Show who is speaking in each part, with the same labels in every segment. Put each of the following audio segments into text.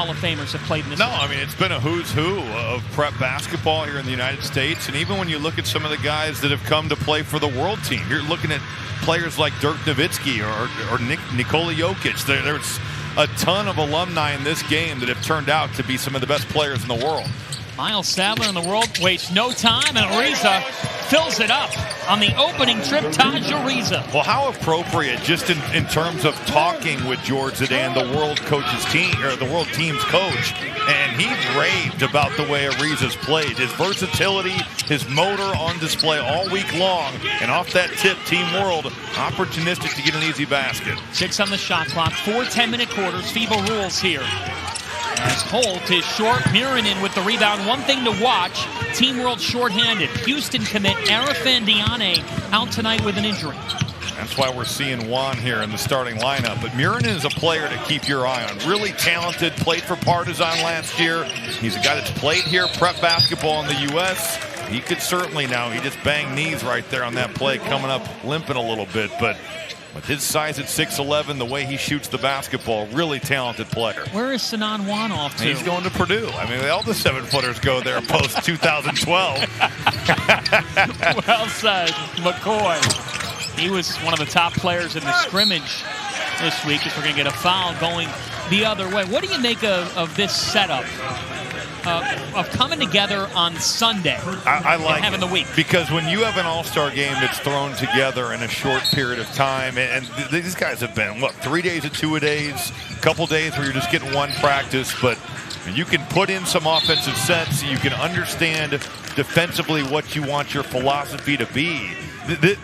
Speaker 1: Hall of Famers have played in this.
Speaker 2: No, I mean, it's been a who's who of prep basketball here in the United States. And even when you look at some of the guys that have come to play for the world team, you're looking at players like Dirk Nowitzki or Nikola Jokic. There's a ton of alumni in this game that have turned out to be some of the best players in the world.
Speaker 1: Miles Sadler in the world wastes no time, and Ariza fills it up on the opening trip. Taj Ariza.
Speaker 2: Well, how appropriate, just in terms of talking with George Zidane, the world coach's team, or the world team's coach, and he raved about the way Ariza's played, his versatility, his motor on display all week long, and off that tip, Team World opportunistic to get an easy basket.
Speaker 1: 6 on the shot clock, 4 10-minute quarters. FIBA rules here. As Holt is short, Miranin with the rebound. One thing to watch, Team World shorthanded. Houston commit Arafan Diane out tonight with an injury.
Speaker 2: That's why we're seeing Juan here in the starting lineup. But Miranin is a player to keep your eye on. Really talented, played for Partizan last year. He's a guy that's played here, prep basketball in the U.S. He could certainly now, he just banged knees right there on that play, coming up limping a little bit. But with his size at 6'11", the way he shoots the basketball, really talented player.
Speaker 1: Where is Sinan Juan off to?
Speaker 2: He's going to Purdue. I mean, all the 7-footers go there post 2012.
Speaker 1: Well said, McCoy. He was one of the top players in the scrimmage this week, as we're going to get a foul going the other way. What do you make of this setup? Of coming together on Sunday.
Speaker 2: I like
Speaker 1: having the week,
Speaker 2: because when you have an all-star game that's thrown together in a short period of time, and these guys have been, what, 3 days of two-a-days, a couple days where you're just getting one practice, but you can put in some offensive sets, you can understand defensively what you want your philosophy to be.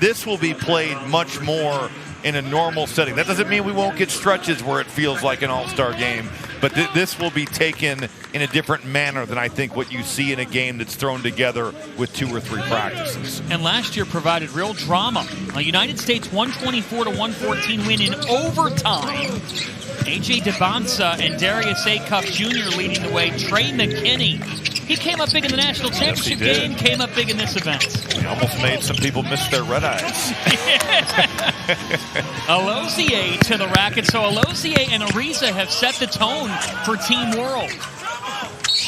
Speaker 2: This will be played much more in a normal setting. That doesn't mean we won't get stretches where it feels like an all-star game, but this will be taken in a different manner than I think what you see in a game that's thrown together with 2 or 3 practices.
Speaker 1: And last year provided real drama. A United States 124-114 win in overtime. A.J. Debonsa and Darius Acuff Jr. leading the way. Trey McKinney, he came up big in the national championship game, came up big in this event.
Speaker 2: He almost made some people miss their red eyes.
Speaker 1: Alozier to the racket. So Alozier and Ariza have set the tone for Team World.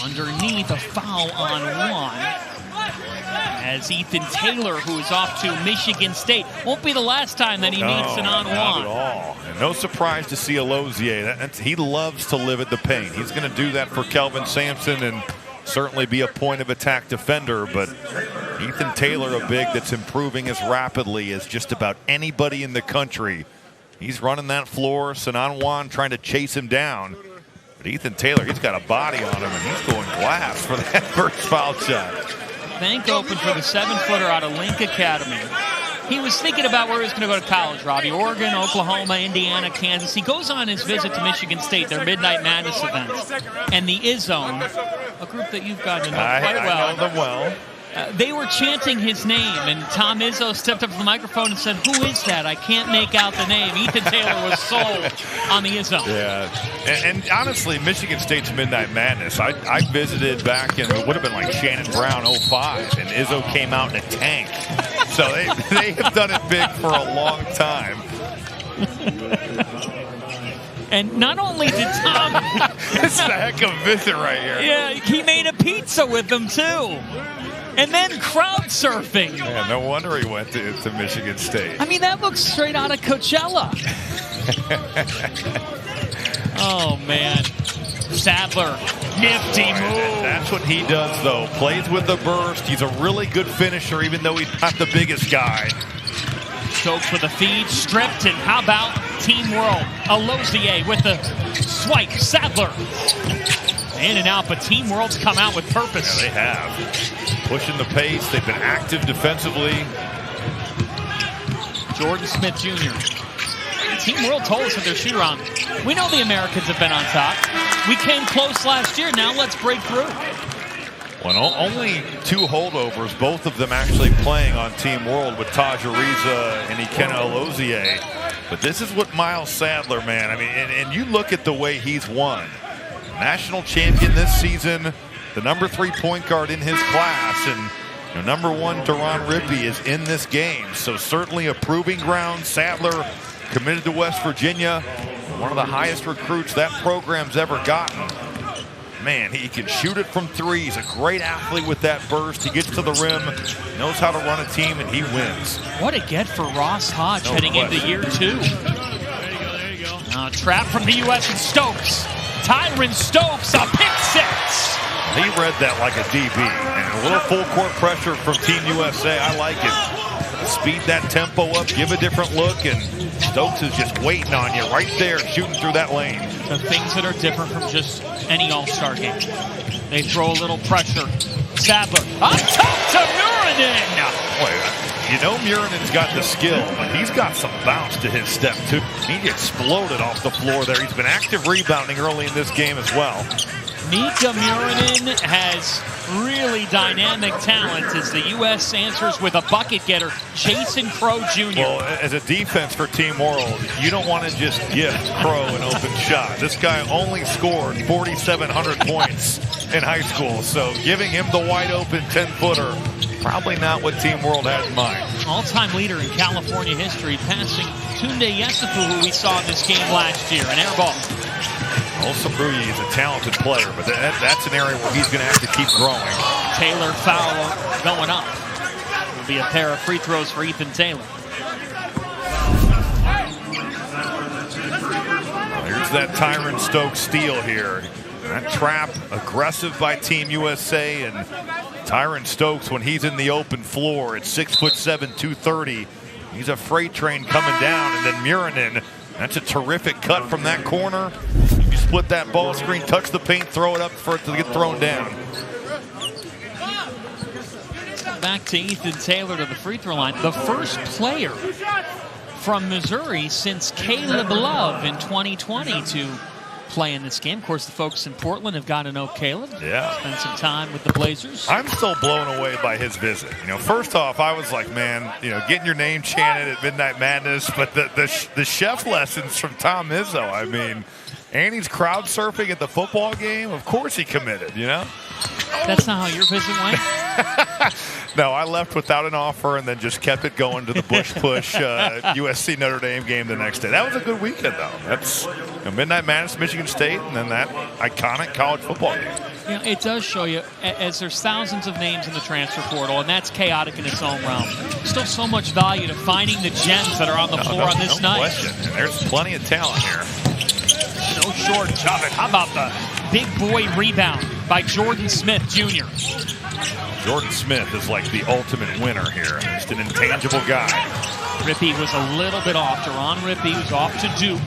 Speaker 1: Underneath, a foul on one. As Ethan Taylor, who is off to Michigan State, won't be the last time that he meets Sinan Juan.
Speaker 2: Not at all. And no surprise to see Alozier. He loves to live at the paint. He's going to do that for Kelvin Sampson and certainly be a point of attack defender. But Ethan Taylor, a big that's improving as rapidly as just about anybody in the country. He's running that floor. Sinan Juan trying to chase him down. But Ethan Taylor, he's got a body on him, and he's going glass for that first foul shot.
Speaker 1: Bank open for the 7-footer out of Link Academy. He was thinking about where he was going to go to college, Robbie. Oregon, Oklahoma, Indiana, Kansas. He goes on his visit to Michigan State, their Midnight Madness event. And the Izzone, a group that you've gotten to know quite well.
Speaker 2: I know them well.
Speaker 1: They were chanting his name, and Tom Izzo stepped up to the microphone and said, "Who is that? I can't make out the name." Ethan Taylor was sold on the Izzo.
Speaker 2: Yeah, and honestly, Michigan State's Midnight Madness, I visited back in, it would have been like Shannon Brown 05, and Izzo came out in a tank. So they have done it big for a long time.
Speaker 1: And not only did Tom...
Speaker 2: This is a heck of a visit right here.
Speaker 1: Yeah, he made a pizza with them, too. And then crowd surfing.
Speaker 2: Yeah, no wonder he went to Michigan State.
Speaker 1: I mean, that looks straight out of Coachella. Oh, man. Sadler, nifty move.
Speaker 2: That's what he does, though. Plays with the burst. He's a really good finisher, even though he's not the biggest guy.
Speaker 1: Stokes with a feed, stripped, and how about Team World? Alozier with the swipe. Sadler in and out, but Team World's come out with purpose.
Speaker 2: Yeah, they have. Pushing the pace. They've been active defensively.
Speaker 1: Jordan Smith Jr. Team World told us with their shoot around. We know the Americans have been on top. We came close last year. Now let's break through.
Speaker 2: Well, only 2 holdovers, both of them actually playing on Team World with Taj Ariza and Ikenna Alozier. But this is what Miles Sadler, man. I mean, and you look at the way he's won. National champion this season, the number 3 point guard in his class, and number 1 Deron Rigby is in this game. So certainly a proving ground. Sadler committed to West Virginia, one of the highest recruits that program's ever gotten. man, he can shoot it from three. He's a great athlete with that burst. He gets to the rim, knows how to run a team, and he wins.
Speaker 1: What a get for Ross Hodge heading into year 2. There you go. Trap from the U.S. and Stokes. Tyron Stokes, a pick six.
Speaker 2: He read that like a DB. And a little full court pressure from Team USA. I like it. Speed that tempo up, give a different look, and Stokes is just waiting on you right there, shooting through that lane.
Speaker 1: The things that are different from just any All-Star game. They throw a little pressure. Sadler, up top to Muranin.
Speaker 2: Boy, you know Murinen's got the skill, but he's got some bounce to his step, too. He exploded off the floor there. He's been active rebounding early in this game as well.
Speaker 1: Mika Muranin has really dynamic talent as the U.S. answers with a bucket getter, Jason Crow Jr.
Speaker 2: Well, as a defense for Team World, you don't want to just gift Crow an open shot. This guy only scored 4,700 points in high school, so giving him the wide open 10-footer, probably not what Team World had in mind.
Speaker 1: All-time leader in California history, passing Tunde Yesufu, who we saw in this game last year, an air ball.
Speaker 2: Osabruyi is a talented player, but that's an area where he's going to have to keep growing.
Speaker 1: Taylor foul going up. Will be a pair of free throws for Ethan Taylor.
Speaker 2: Here's that Tyron Stokes steal here. That trap, aggressive by Team USA, and Tyron Stokes, when he's in the open floor at 6'7", 230, he's a freight train coming down, and then Muranin, that's a terrific cut from that corner. You split that ball screen, touch the paint, throw it up for it to get thrown down.
Speaker 1: Back to Ethan Taylor to the free throw line. The first player from Missouri since Caleb Love in 2020 to play in this game. Of course, the folks in Portland have got to know Caleb.
Speaker 2: Yeah.
Speaker 1: Spent some time with the Blazers.
Speaker 2: I'm still blown away by his visit. You know, first off, I was like, man, you know, getting your name chanted at Midnight Madness, but the chef lessons from Tom Izzo, I mean, and he's crowd surfing at the football game. Of course he committed, you know?
Speaker 1: That's not how your visit went?
Speaker 2: No, I left without an offer and then just kept it going to the Bush Push USC Notre Dame game the next day. That was a good weekend, though. That's Midnight Madness, Michigan State, and then that iconic college football game.
Speaker 1: You know, it does show you, as there's thousands of names in the transfer portal, and that's chaotic in its own realm, still so much value to finding the gems that are on the floor on this night.
Speaker 2: No question. And there's plenty of talent here.
Speaker 1: No shortage of it. How about the big boy rebound by Jordan Smith Jr.?
Speaker 2: Jordan Smith is like the ultimate winner here. Just an intangible guy.
Speaker 1: Rippey was a little bit off. Deron Rippey was off to Duke.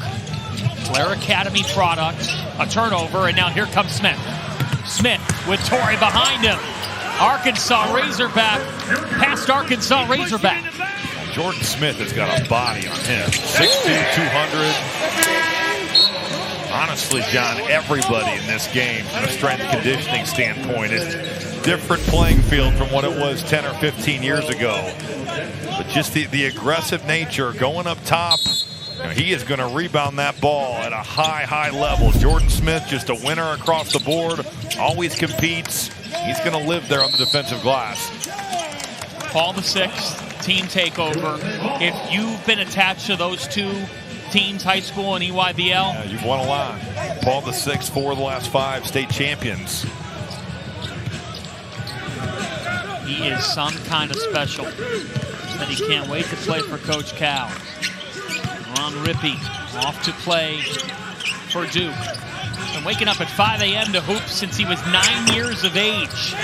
Speaker 1: Blair Academy product. A turnover, and now here comes Smith. Smith with Torrey behind him. Arkansas Razorback. Past Arkansas Razorback.
Speaker 2: Jordan Smith has got a body on him. 6'2", 200. Honestly, John, everybody in this game from a strength conditioning standpoint is different playing field from what it was 10 or 15 years ago. But just the aggressive nature going up top, you know, he is going to rebound that ball at a high level. Jordan Smith, just a winner across the board, always competes. He's going to live there on the defensive glass.
Speaker 1: Paul the Sixth, team takeover. If you've been attached to those two teams, high school and EYBL.
Speaker 2: Yeah, you've won a lot. Paul the Sixth, 4 of the last 5 state champions.
Speaker 1: He is some kind of special. Said he can't wait to play for Coach Cal. Ron Rippey off to play for Duke. Been waking up at 5 a.m. to hoop since he was 9 years of age.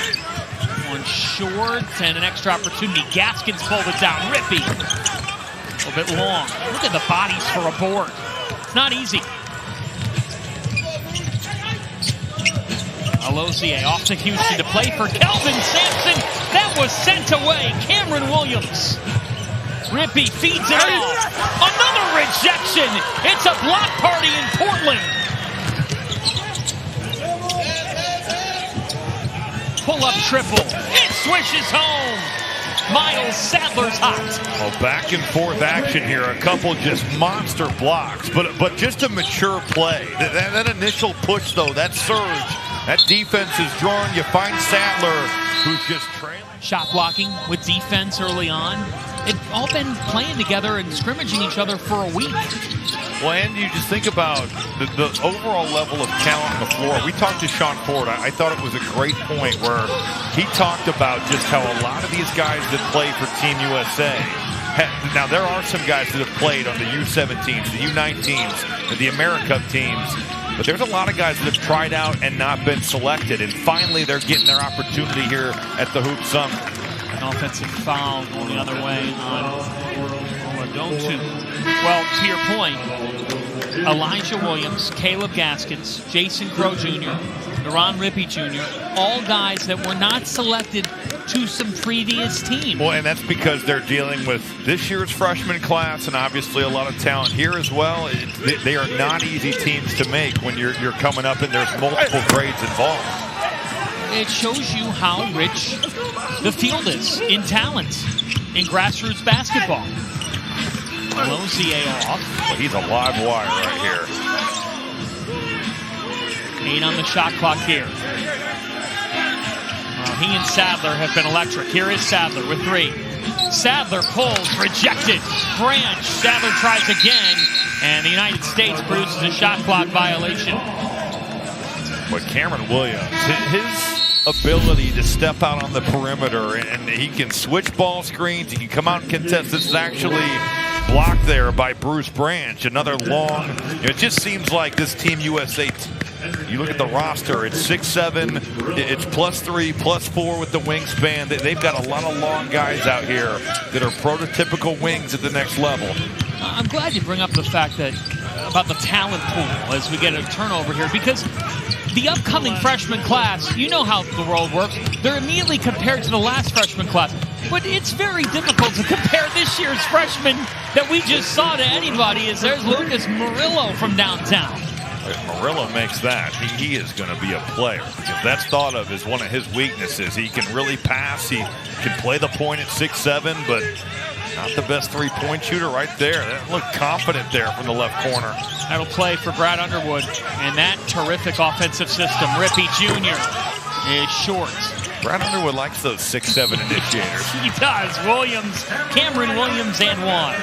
Speaker 1: One short and an extra opportunity. Gaskins pulled it down. Rippey. A little bit long. Look at the bodies for a board. It's not easy. Alosier off to Houston to play for Kelvin Sampson. That was sent away. Cameron Williams. Rippey feeds it off. Another rejection. It's a block party in Portland. Pull-up triple. It swishes home. Miles Sadler's hot.
Speaker 2: Well, back and forth action here. A couple just monster blocks, but just a mature play. That initial push, though, that surge, that defense is drawn. You find Sadler, who's just trailing.
Speaker 1: Shot blocking with defense early on. they've all been playing together and scrimmaging each other for a week.
Speaker 2: Well, and you just think about the overall level of talent on the floor. We talked to Sean Ford. I thought it was a great point where he talked about just how a lot of these guys that play for Team USA. Now, there are some guys that have played on the U17s, the U19s, the Americup teams. But there's a lot of guys that have tried out and not been selected. And finally, they're getting their opportunity here at the Hoop Summit.
Speaker 1: An offensive foul going the other way on Oladontu. Well, to your point, Elijah Williams, Caleb Gaskins, Jason Crow Jr., Deron Rippey Jr., all guys that were not selected to some previous teams.
Speaker 2: Well, and that's because they're dealing with this year's freshman class and obviously a lot of talent here as well. They are not easy teams to make when you're coming up and there's multiple grades involved.
Speaker 1: It shows you how rich the field is in talent in grassroots basketball. Lozier off.
Speaker 2: Well, he's a live wire right here.
Speaker 1: 8 on the shot clock here. He and Sadler have been electric. Here is Sadler with 3. Sadler pulls, rejected. Branch, Sadler tries again, and the United States produces a shot clock violation.
Speaker 2: But Cameron Williams, his ability to step out on the perimeter, and he can switch ball screens, he can come out and contest. This is actually blocked there by Bruce Branch. Another long, it just seems like this Team USA, you look at the roster, it's 6'7", it's +3, +4 with the wingspan. They've got a lot of long guys out here that are prototypical wings at the next level.
Speaker 1: I'm glad you bring up the fact that about the talent pool as we get a turnover here, because the upcoming freshman class, you know how the world works, they're immediately compared to the last freshman class. But it's very difficult to compare this year's freshman that we just saw to anybody, as there's Lucas Murillo from downtown.
Speaker 2: If Murillo makes that, he is going to be a player, because that's thought of as one of his weaknesses. He can really pass. He can play the point at 6'7", but not the best three-point shooter right there. That looked confident there from the left corner.
Speaker 1: That'll play for Brad Underwood and that terrific offensive system. Rippey Jr. is short.
Speaker 2: Brad Underwood likes those 6'7" initiators.
Speaker 1: He does. Williams, Cameron Williams, and 1.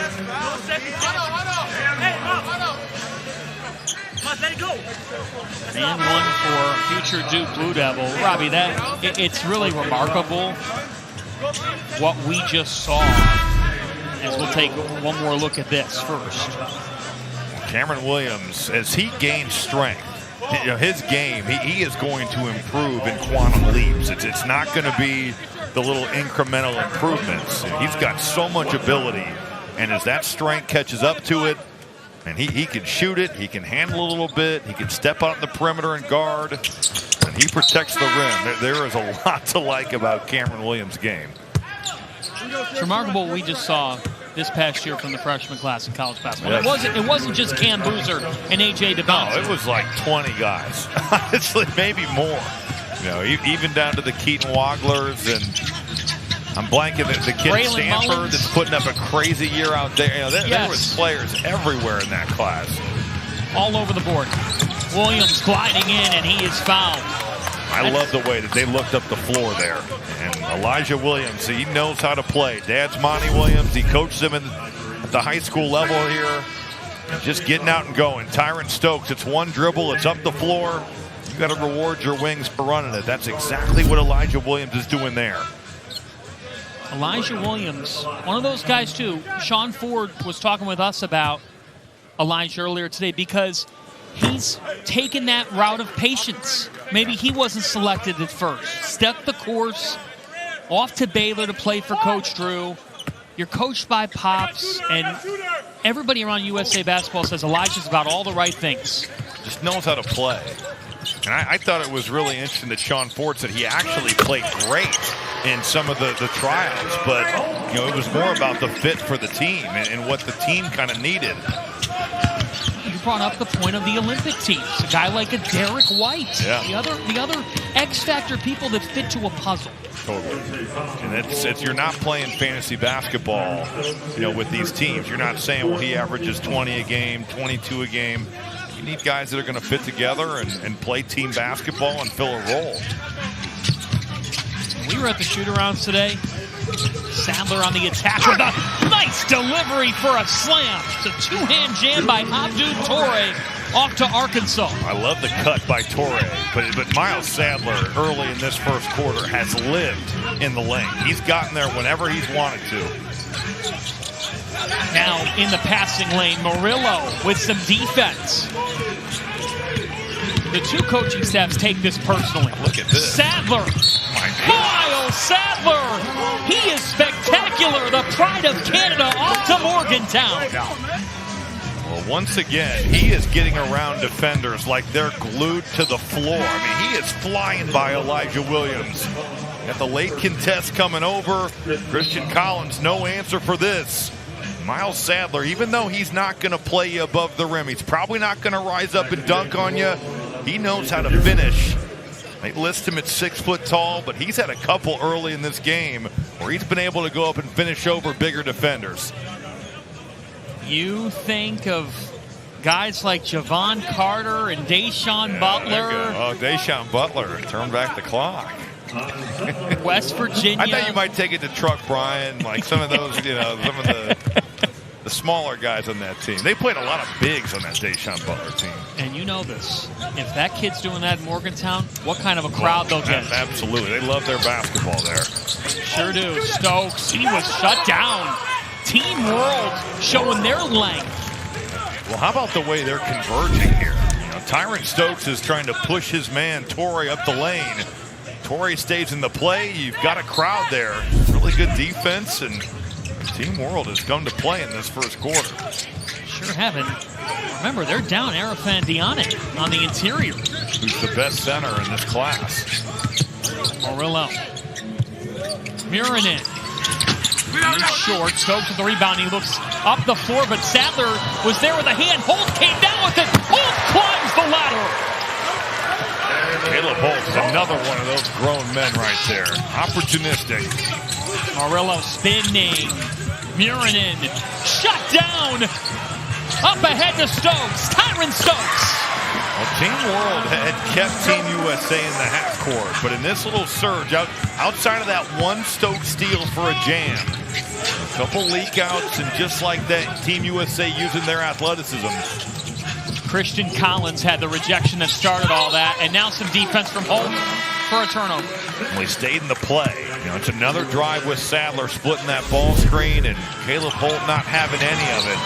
Speaker 1: And 1 for future Duke Blue Devil. Robbie, it's really remarkable what we just saw, as we'll take one more look at this first.
Speaker 2: Cameron Williams, as he gains strength, his game, he is going to improve in quantum leaps. It's not going to be the little incremental improvements. He's got so much ability, and as that strength catches up to it, and he can shoot it, he can handle a little bit, he can step out in the perimeter and guard, and he protects the rim. There is a lot to like about Cameron Williams' game.
Speaker 1: It's remarkable what we just saw this past year from the freshman class in college basketball.
Speaker 2: Yes.
Speaker 1: It wasn't just Cam Boozer and AJ DeBell.
Speaker 2: No, it was like 20 guys. Honestly, maybe more. You know, even down to the Keaton Wogglers, and I'm blanking the kid
Speaker 1: Braylon
Speaker 2: Stanford
Speaker 1: Mullins.
Speaker 2: that's putting up a crazy year out there. You know, there was players everywhere in that class.
Speaker 1: All over the board. Williams gliding in, and he is fouled.
Speaker 2: I love the way that they looked up the floor there. And Elijah Williams, he knows how to play. Dad's Monty Williams. He coached them at the high school level here. Just getting out and going. Tyron Stokes, it's one dribble. It's up the floor. You got to reward your wings for running it. That's exactly what Elijah Williams is doing there.
Speaker 1: Elijah Williams, one of those guys too. Sean Ford was talking with us about Elijah earlier today, because he's taken that route of patience. Maybe he wasn't selected at first. Stepped the course, off to Baylor to play for Coach Drew. You're coached by Pops, and everybody around USA Basketball says Elijah's about all the right things.
Speaker 2: Just knows how to play. And I thought it was really interesting that Sean Ford said he actually played great in some of the trials, but you know, it was more about the fit for the team and what the team kind of needed.
Speaker 1: You brought up the point of the Olympic teams. A guy like a Derek White.
Speaker 2: Yeah.
Speaker 1: The other X-factor people that fit to a puzzle.
Speaker 2: Totally. And it's you're not playing fantasy basketball, you know, with these teams. You're not saying, well, he averages 20 a game, 22 a game. You need guys that are going to fit together and play team basketball and fill a role.
Speaker 1: We were at the shoot-arounds today. Sadler on the attack with a nice delivery for a slam. It's a two-hand jam by Abdou Toure off to Arkansas.
Speaker 2: I love the cut by Toure, but Miles Sadler early in this first quarter has lived in the lane. He's gotten there whenever he's wanted to.
Speaker 1: Now in the passing lane, Murillo with some defense. The two coaching staffs take this personally.
Speaker 2: Look at this.
Speaker 1: Sadler. Miles Sadler. He is spectacular. The pride of Canada off to Morgantown.
Speaker 2: Well, once again, he is getting around defenders like they're glued to the floor. I mean, he is flying by Elijah Williams. Got the late contest coming over. Christian Collins, no answer for this. Miles Sadler, even though he's not going to play you above the rim, he's probably not going to rise up and dunk on you. He knows how to finish. They list him at 6 foot tall, but he's had a couple early in this game where he's been able to go up and finish over bigger defenders.
Speaker 1: You think of guys like Javon Carter and Deshaun Butler.
Speaker 2: Oh, Deshaun Butler, turn back the clock.
Speaker 1: West Virginia.
Speaker 2: I thought you might take it to Truck Bryan, like some of those, some of the smaller guys on that team. They played a lot of bigs on that Deshaun Butler team.
Speaker 1: And you know this. If that kid's doing that in Morgantown, what kind of a crowd they'll get.
Speaker 2: Absolutely. They love their basketball there.
Speaker 1: Sure do. Stokes, he was shut down. Team World showing their length.
Speaker 2: Well, how about the way they're converging here? Tyron Stokes is trying to push his man, Toure, up the lane. Toure stays in the play. You've got a crowd there. Really good defense, and Team World has come to play in this first quarter.
Speaker 1: Sure haven't. Remember, they're down Arafat Diane on the interior.
Speaker 2: Who's the best center in this class?
Speaker 1: Murillo. Muranin. He's short. Stokes with the rebound. He looks up the floor, but Sadler was there with a hand. Holt came down with it. Holt climbs the ladder.
Speaker 2: Caleb Holt is another one of those grown men right there. Opportunistic.
Speaker 1: Murillo spinning. Muranin shut down. Up ahead to Stokes. Tyron Stokes.
Speaker 2: Well, Team World had kept Team USA in the half court, but in this little surge, outside of that one Stokes steal for a jam, a couple leak outs, and just like that, Team USA using their athleticism.
Speaker 1: Christian Collins had the rejection that started all that, and now some defense from Holt for a turnover.
Speaker 2: Well, he stayed in the play. It's another drive with Sadler splitting that ball screen, and Caleb Holt not having any of it.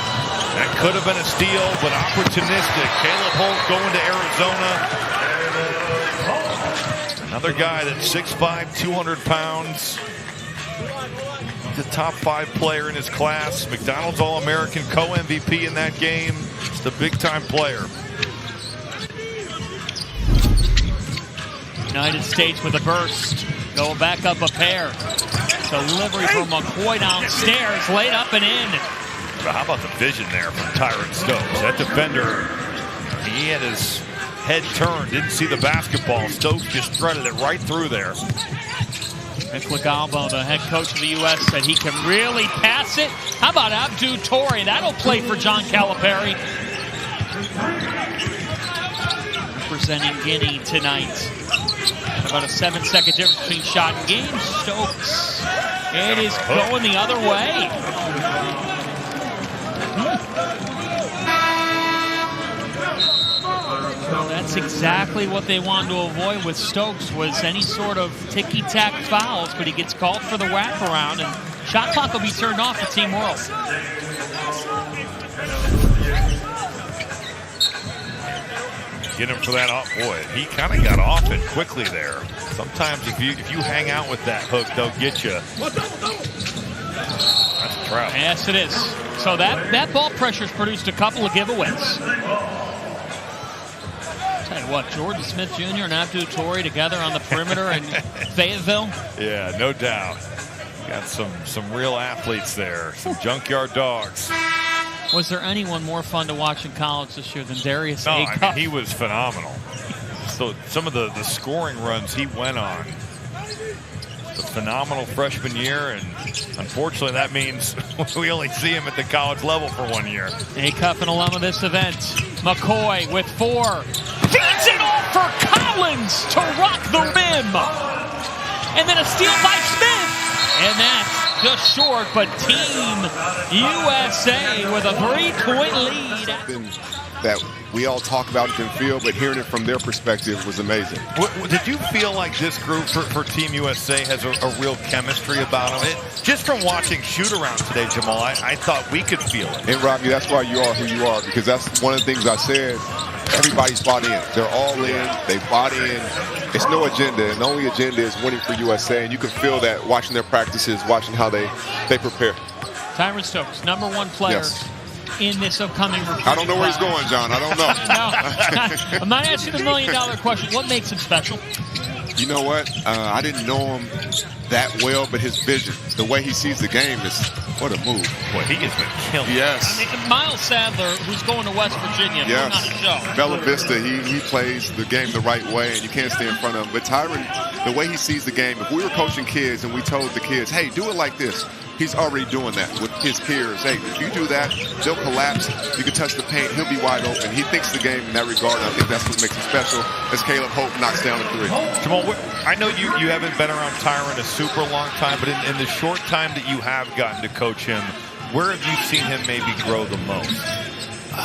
Speaker 2: That could have been a steal, but opportunistic. Caleb Holt going to Arizona. Another guy that's 6'5", 200 pounds. The top 5 player in his class. McDonald's All-American, co-MVP in that game. Just a big-time player.
Speaker 1: United States with a burst. Go back up a pair. Delivery from McCoy downstairs. Laid up and in.
Speaker 2: But how about the vision there from Tyron Stokes? That defender, he had his head turned, didn't see the basketball. Stokes just threaded it right through there.
Speaker 1: Nick Lagalbo, the head coach of the U.S., said he can really pass it. How about Abdou Toure? That'll play for John Calipari. Representing Guinea tonight. About a 7-second difference between shot and game. Stokes. It is going the other way. Well, that's exactly what they wanted to avoid with Stokes, was any sort of ticky-tack fouls, but he gets called for the wraparound, and shot clock will be turned off for Team World.
Speaker 2: Get him for that off. Boy, he kind of got off it quickly there. Sometimes if you hang out with that hook, they'll get you. That's a trap.
Speaker 1: Yes, it is. So that ball pressure's produced a couple of giveaways. Tell you what, Jordan Smith Jr. and Abdou Toure together on the perimeter in Fayetteville.
Speaker 2: Yeah, no doubt. Got some real athletes there, some junkyard dogs.
Speaker 1: Was there anyone more fun to watch in college this year than Darius
Speaker 2: No,
Speaker 1: Acuff?
Speaker 2: I mean, he was phenomenal. So some of the scoring runs he went on. The phenomenal freshman year, and unfortunately that means we only see him at the college level for 1 year.
Speaker 1: Acuff, an alum of this event. McCoy with 4. Feeds it off for Collins to rock the rim. And then a steal by Smith. And that's just short, but Team USA with a 3-point lead.
Speaker 3: That we all talk about and can feel, but hearing it from their perspective was amazing.
Speaker 2: Did you feel like this group for Team USA has a real chemistry about them? Just from watching shoot-around today, Jamal, I thought we could feel it.
Speaker 3: And, Robbie, that's why you are who you are, because that's one of the things I said. Everybody's bought in. They're all in. They bought in. It's no agenda, and the only agenda is winning for USA, and you can feel that watching their practices, watching how they prepare.
Speaker 1: Tyron Stokes, #1 player.
Speaker 3: Yes.
Speaker 1: In this upcoming recruiting
Speaker 3: I don't know where he's
Speaker 1: class.
Speaker 3: going, John. I don't know.
Speaker 1: No, I'm not asking the $1 million question. What makes him special?
Speaker 3: You know what? I didn't know him that well, but his vision, the way he sees the game is what a move.
Speaker 2: Boy, he has been killing.
Speaker 3: Yes.
Speaker 1: I mean, Miles Sadler, who's going to West Virginia,
Speaker 3: Yes.
Speaker 1: on the show.
Speaker 3: Bella Vista, he plays the game the right way, and you can't stay in front of him. But Tyron, the way he sees the game, if we were coaching kids and we told the kids, hey, do it like this, he's already doing that with his peers. Hey, if you do that, they'll collapse. You can touch the paint. He'll be wide open. He thinks the game in that regard. I think that's what makes him special, as Caleb Holt knocks down a 3.
Speaker 2: Jamal, I know you haven't been around Tyron a super long time, but in the short time that you have gotten to coach him, where have you seen him maybe grow the most?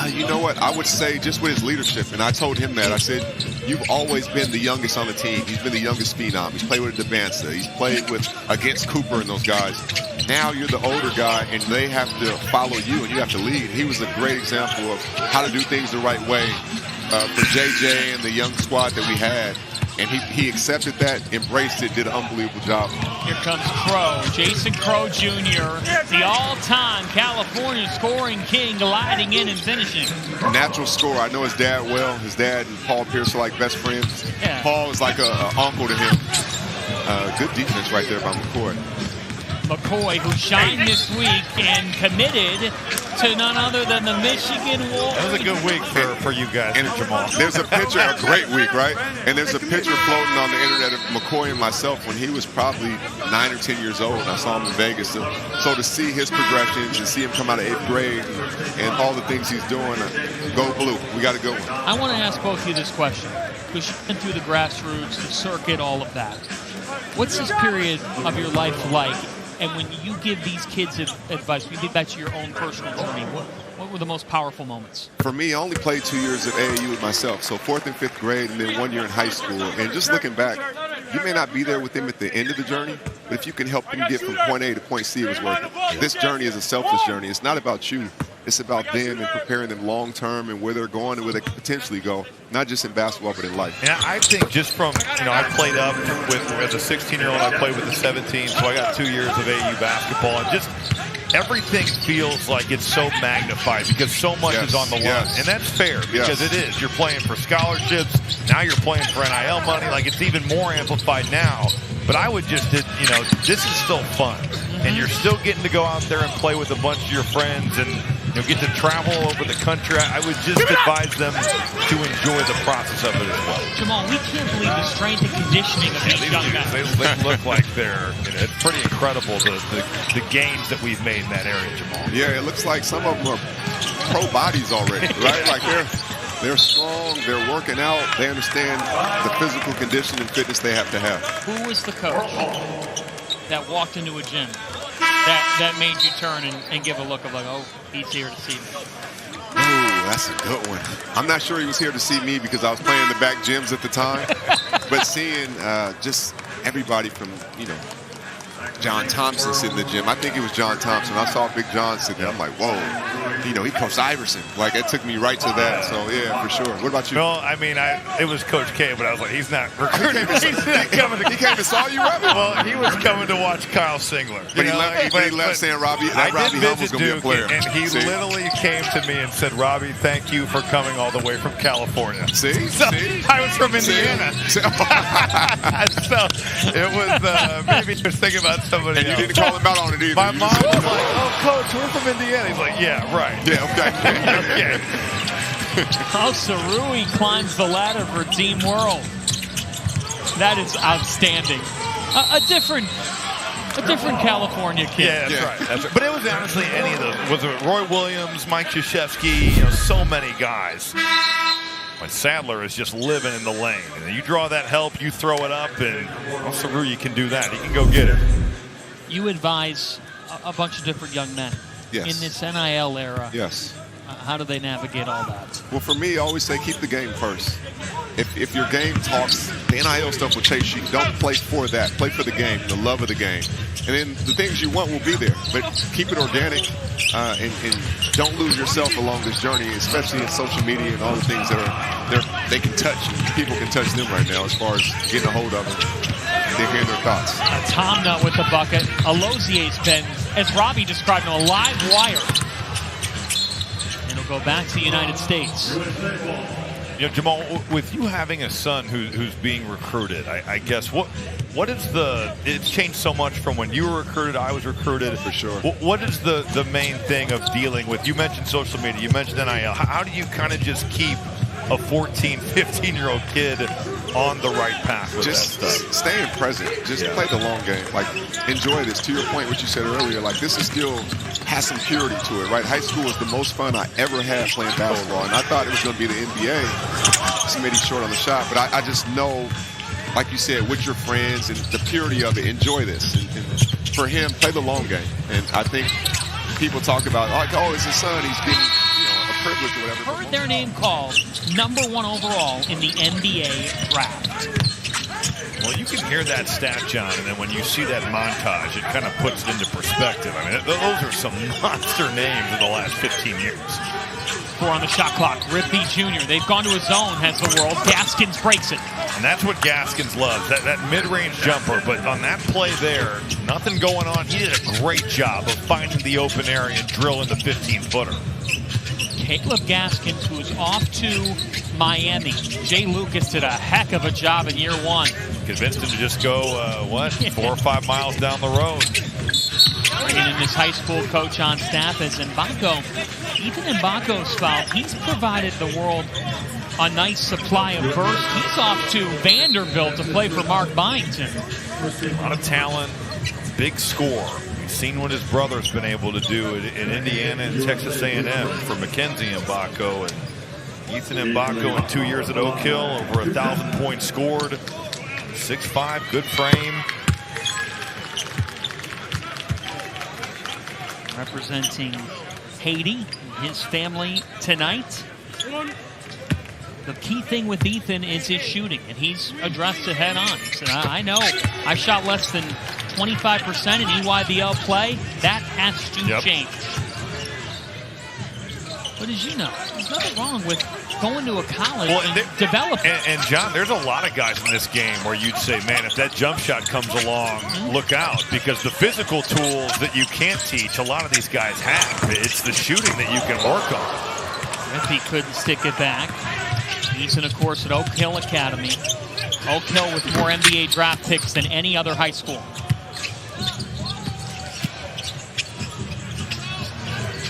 Speaker 3: You know what? I would say just with his leadership, and I told him that. I said, you've always been the youngest on the team. He's been the youngest phenom. He's played with Debanza. He's played against Cooper and those guys. Now you're the older guy, and they have to follow you, and you have to lead. He was a great example of how to do things the right way for JJ and the young squad that we had. And he accepted that, embraced it, did an unbelievable job.
Speaker 1: Here comes Crow, Jason Crow Jr., the all-time California scoring king, gliding in and finishing.
Speaker 3: Natural scorer. I know his dad well. His dad and Paul Pierce are like best friends.
Speaker 1: Yeah.
Speaker 3: Paul is like an uncle to him. Good defense right there by McCoy.
Speaker 1: McCoy, who shined this week and committed to none other than the Michigan Wolves.
Speaker 2: That was a good week for you guys and Jamal.
Speaker 3: There's a picture, a great week, right? And there's a picture floating on the internet of McCoy and myself when he was probably 9 or 10 years old. I saw him in Vegas. So to see his progressions and see him come out of 8th grade and all the things he's doing, go blue. We got to go.
Speaker 1: I want to ask both of you this question, because you've been through the grassroots, the circuit, all of that. What's this period of your life like? And when you give these kids advice, when you get back to your own personal journey, what were the most powerful moments?
Speaker 3: For me, I only played 2 years at AAU with myself, so 4th and 5th grade and then 1 year in high school. And just looking back, you may not be there with them at the end of the journey, but if you can help them get from point A to point C, it was worth it. This journey is a selfless journey. It's not about you. It's about them and preparing them long-term and where they're going and where they could potentially go, not just in basketball, but in life.
Speaker 2: And I think just from, I played up as a 16-year-old, I played with the 17, so I got 2 years of AAU basketball. And just everything feels like it's so magnified because so much is on the line. And that's fair because it is. You're playing for scholarships. Now you're playing for NIL money. Like, it's even more amplified now. But I would just, this is still fun. And you're still getting to go out there and play with a bunch of your friends and get to travel over the country. I would just advise them to enjoy the process of it as well.
Speaker 1: Jamal, we can't believe the strength and conditioning of these young guys.
Speaker 2: They look like they're, it's pretty incredible the gains that we've made in that area, Jamal.
Speaker 3: Yeah, it looks like some of them are pro bodies already, right? Like they're strong, they're working out, they understand the physical condition and fitness they have to have.
Speaker 1: Who was the coach that walked into a gym that made you turn and give a look of like, oh, he's here to see me?
Speaker 3: Ooh, that's a good one. I'm not sure he was here to see me because I was playing in the back gyms at the time. But seeing just everybody from, John Thompson sitting in the gym. I think it was John Thompson. I saw Big John sitting there. I'm like, whoa. He coached Iverson. Like, it took me right to that. So, yeah, for sure. What about you?
Speaker 2: No, it was Coach K, but I was like, he's not recruiting.
Speaker 3: He came and saw you, Robbie?
Speaker 2: Well, he was coming to watch Kyle Singler.
Speaker 3: But he left saying Robbie Helm was going to be a player.
Speaker 2: And he literally came to me and said, Robbie, thank you for coming all the way from California.
Speaker 3: See?
Speaker 2: I was from Indiana. So it was, maybe he was thinking about somebody else.
Speaker 3: And you didn't call him out on it either.
Speaker 2: My mom was like, oh, Coach, we're from Indiana. He's like, yeah, right.
Speaker 3: Yeah, okay.
Speaker 1: How Cerui climbs the ladder for Team World. That is outstanding. A different California kid.
Speaker 2: Yeah, that's right. But it was honestly any of those. Was it Roy Williams, Mike Krzyzewski, so many guys. When Sadler is just living in the lane. And you draw that help, you throw it up, and Cerui can do that. He can go get it.
Speaker 1: You advise a bunch of different young men
Speaker 3: Yes.
Speaker 1: in this NIL era.
Speaker 3: Yes.
Speaker 1: How do they navigate all that?
Speaker 3: Well, for me, I always say keep the game first. If your game talks, the NIL stuff will chase you. Don't play for that. Play for the game, the love of the game. And then the things you want will be there. But keep it organic and don't lose yourself along this journey, especially in social media and all the things that they can touch. People can touch them right now as far as getting a hold of them. They're hearing their thoughts.
Speaker 1: Tom Nutt with the bucket. Alozier's been, as Robbie described, a live wire. And he'll go back to the United States.
Speaker 2: You know, Jamal, with you having a son who's being recruited, I guess what is it's changed so much from when you were recruited, I was recruited.
Speaker 3: For sure.
Speaker 2: What is the main thing of dealing with, you mentioned social media, you mentioned NIL, how do you kind of just keep a 14, 15-year-old kid on the right path with
Speaker 3: just
Speaker 2: that stuff?
Speaker 3: Staying present. Just play the long game. Like, enjoy this. To your point, what you said earlier, like, this is still has some purity to it, right? High school was the most fun I ever had playing basketball, and I thought it was going to be the NBA. Smitty short on the shot, but I just know, like you said, with your friends and the purity of it, enjoy this. And for him, play the long game. And I think people talk about, like, oh, it's his son, he's getting a privilege or whatever.
Speaker 1: Heard their name called #1 overall in the NBA draft.
Speaker 2: Well, you can hear that stat, John, and then when you see that montage, it kind of puts it into perspective. I mean, those are some monster names in the last 15 years.
Speaker 1: 4 on the shot clock. Rippey Jr. They've gone to a zone, has the world. Gaskins breaks it.
Speaker 2: And that's what Gaskins loves, that mid-range jumper. But on that play there, nothing going on. He did a great job of finding the open area and drilling the 15-footer.
Speaker 1: Caleb Gaskins, who is off to Miami. Jay Lucas did a heck of a job in year 1.
Speaker 2: Convinced him to just go, 4 or 5 miles down the road.
Speaker 1: Bringing in his high school coach on staff as Mbako. Even Mbako's foul. He's provided the world a nice supply of burst. He's off to Vanderbilt to play for Mark Byington.
Speaker 2: A lot of talent, big score. We've seen what his brother's been able to do in Indiana and Texas A&M for Mackenzie Mbako. And Ethan Mbako in 2 years at Oak Hill, over 1,000 points scored. 6'5", good frame.
Speaker 1: Representing Haiti, his family tonight. The key thing with Ethan is his shooting, and he's addressed it head on. He said, I know I shot less than 25% in EYBL play. That has to change. But as you know, there's nothing wrong with going to a college and developing.
Speaker 2: And John, there's a lot of guys in this game where you'd say, man, if that jump shot comes along, look out. Because the physical tools that you can't teach, a lot of these guys have. It's the shooting that you can work on.
Speaker 1: If he couldn't stick it back. Eason, of course, at Oak Hill Academy. Oak Hill with more NBA draft picks than any other high school.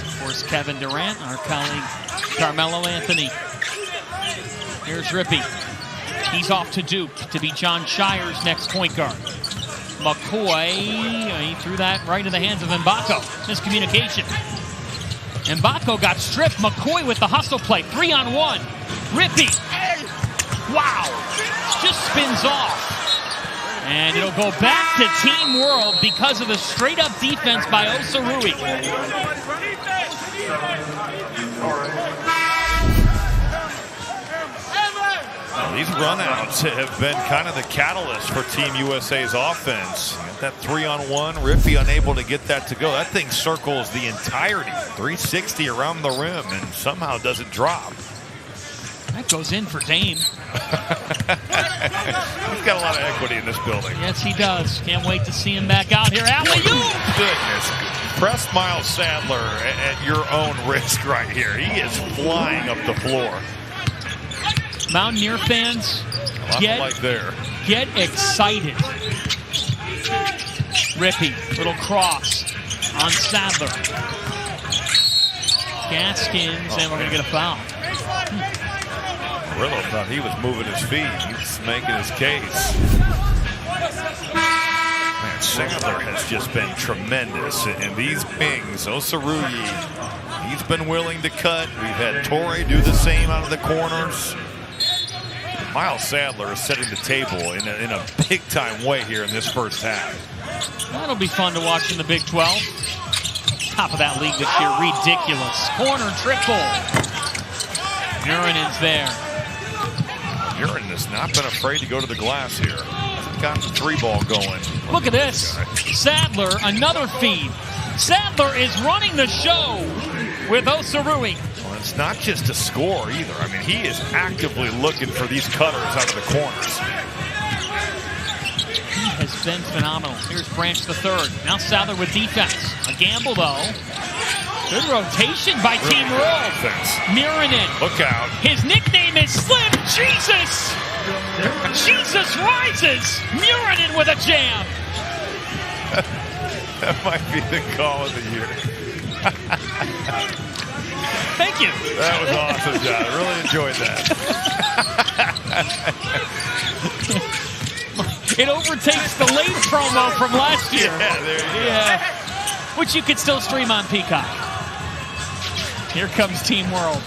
Speaker 1: Of course, Kevin Durant, our colleague Carmelo Anthony. Here's Rippey. He's off to Duke to be John Shire's next point guard. McCoy, he threw that right in the hands of Mbako. Miscommunication. Mbako got stripped. McCoy with the hustle play. 3-on-1. Rippey. Wow. Just spins off. And it'll go back to Team World because of the straight-up defense by Osarui.
Speaker 2: These runouts have been kind of the catalyst for Team USA's offense. That 3-on-1, Rippey unable to get that to go. That thing circles the entirety, 360 around the rim, and somehow doesn't drop.
Speaker 1: That goes in for Dame.
Speaker 2: He's got a lot of equity in this building.
Speaker 1: Yes, he does. Can't wait to see him back out here. Alley-oop!
Speaker 2: Goodness. Press Miles Sadler at your own risk right here. He is flying up the floor.
Speaker 1: Mountaineer fans, get excited. Rippey, little cross on Sadler. Gaskins, and we're going to get a foul.
Speaker 2: Rillo thought he was moving his feet. He was making his case. Man, Sadler has just been tremendous. And these wings, Osarui, he's been willing to cut. We've had Torrey do the same out of the corners. Miles Sadler is setting the table in a big-time way here in this first half.
Speaker 1: That'll be fun to watch in the Big 12. Top of that league this year, ridiculous. Corner triple. Murinen's there.
Speaker 2: Murinen has not been afraid to go to the glass here. Hasn't gotten the 3-ball going.
Speaker 1: Look at this. Sadler, another feed. Sadler is running the show with Osarui.
Speaker 2: Well, it's not just a score either. I mean, he is actively looking for these cutters out of the corners.
Speaker 1: He has been phenomenal. Here's Branch the third. Now Sadler with defense. A gamble, though. Good rotation by Team World. Murinen.
Speaker 2: Look out.
Speaker 1: His nickname is Slim Jesus. Jesus rises. Murinen with a jam.
Speaker 2: That might be the call of the year.
Speaker 1: Thank you.
Speaker 2: That was awesome, John. I really enjoyed that.
Speaker 1: It overtakes the late promo from last year.
Speaker 2: Yeah, there you go.
Speaker 1: Yeah. Which you could still stream on Peacock. Here comes Team World.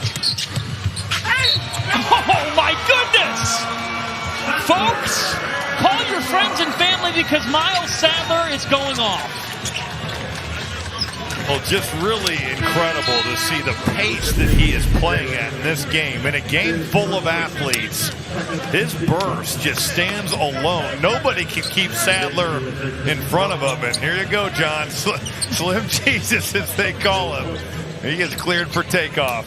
Speaker 1: Oh, my goodness! Folks, call your friends and family because Miles Sadler is going off.
Speaker 2: Well, just really incredible to see the pace that he is playing at in this game. In a game full of athletes, his burst just stands alone. Nobody can keep Sadler in front of him. And here you go, John. Slim Jesus, as they call him. He is cleared for takeoff.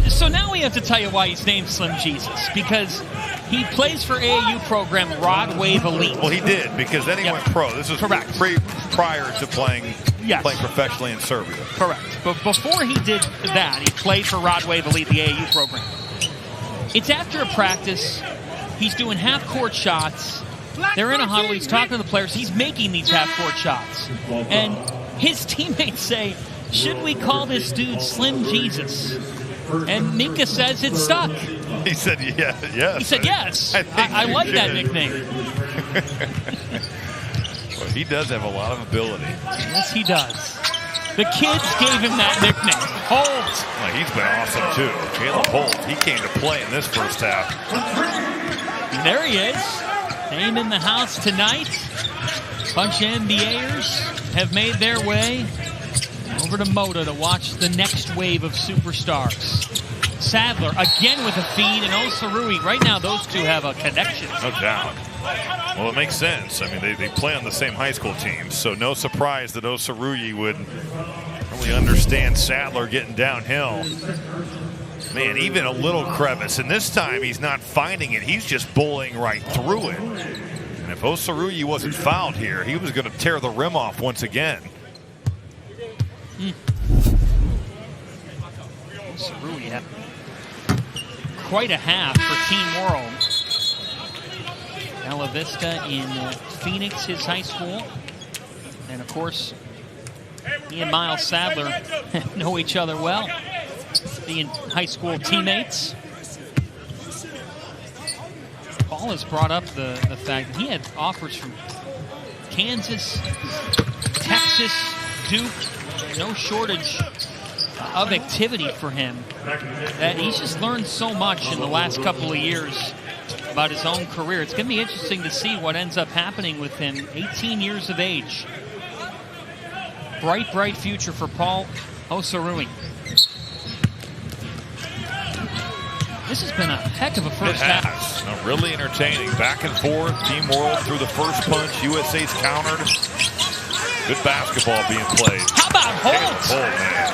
Speaker 1: So now we have to tell you why he's named Slim Jesus. Because he plays for AAU program Rod Wave Elite.
Speaker 2: Well, he did, because then he went pro. This is
Speaker 1: correct.
Speaker 2: Prior to playing professionally in Serbia.
Speaker 1: Correct. But before he did that, he played for Rod Wave Elite, the AAU program. It's after a practice. He's doing half-court shots. They're in a huddle. He's talking to the players. He's making these half-court shots. And his teammates say, should we call this dude Slim Jesus? And Minka says it stuck.
Speaker 2: He said, yes.
Speaker 1: He said, yes. I like that nickname.
Speaker 2: Well, he does have a lot of ability.
Speaker 1: Yes, he does. The kids gave him that nickname. Holt.
Speaker 2: Well, he's been awesome, too. Caleb Holt, he came to play in this first half.
Speaker 1: And there he is. Name in the house tonight. Bunch of NBAers have made their way over to Moda to watch the next wave of superstars. Sadler again with a feed, and Osarui. Right now, those two have a connection.
Speaker 2: No doubt. Well, it makes sense. I mean, they play on the same high school teams, so no surprise that Osarui would really understand Sadler getting downhill. Man, even a little crevice, and this time he's not finding it. He's just bowling right through it. And if Osarui wasn't fouled here, he was going to tear the rim off once again.
Speaker 1: Osarui had quite a half for Team World. Ella Vista in Phoenix, his high school. And of course, he and Miles Sadler know each other well, being high school teammates. Paul has brought up the fact that he had offers from Kansas, Texas, Duke. No shortage of activity for him. That he's just learned so much in the last couple of years about his own career. It's going to be interesting to see what ends up happening with him. 18 years of age. Bright, bright future for Paul Osarui. This has been a heck of a first half.
Speaker 2: No, really entertaining. Back and forth. Team World through the first punch. USA's countered. Good basketball being played.
Speaker 1: How about Holt?
Speaker 2: Holt, man.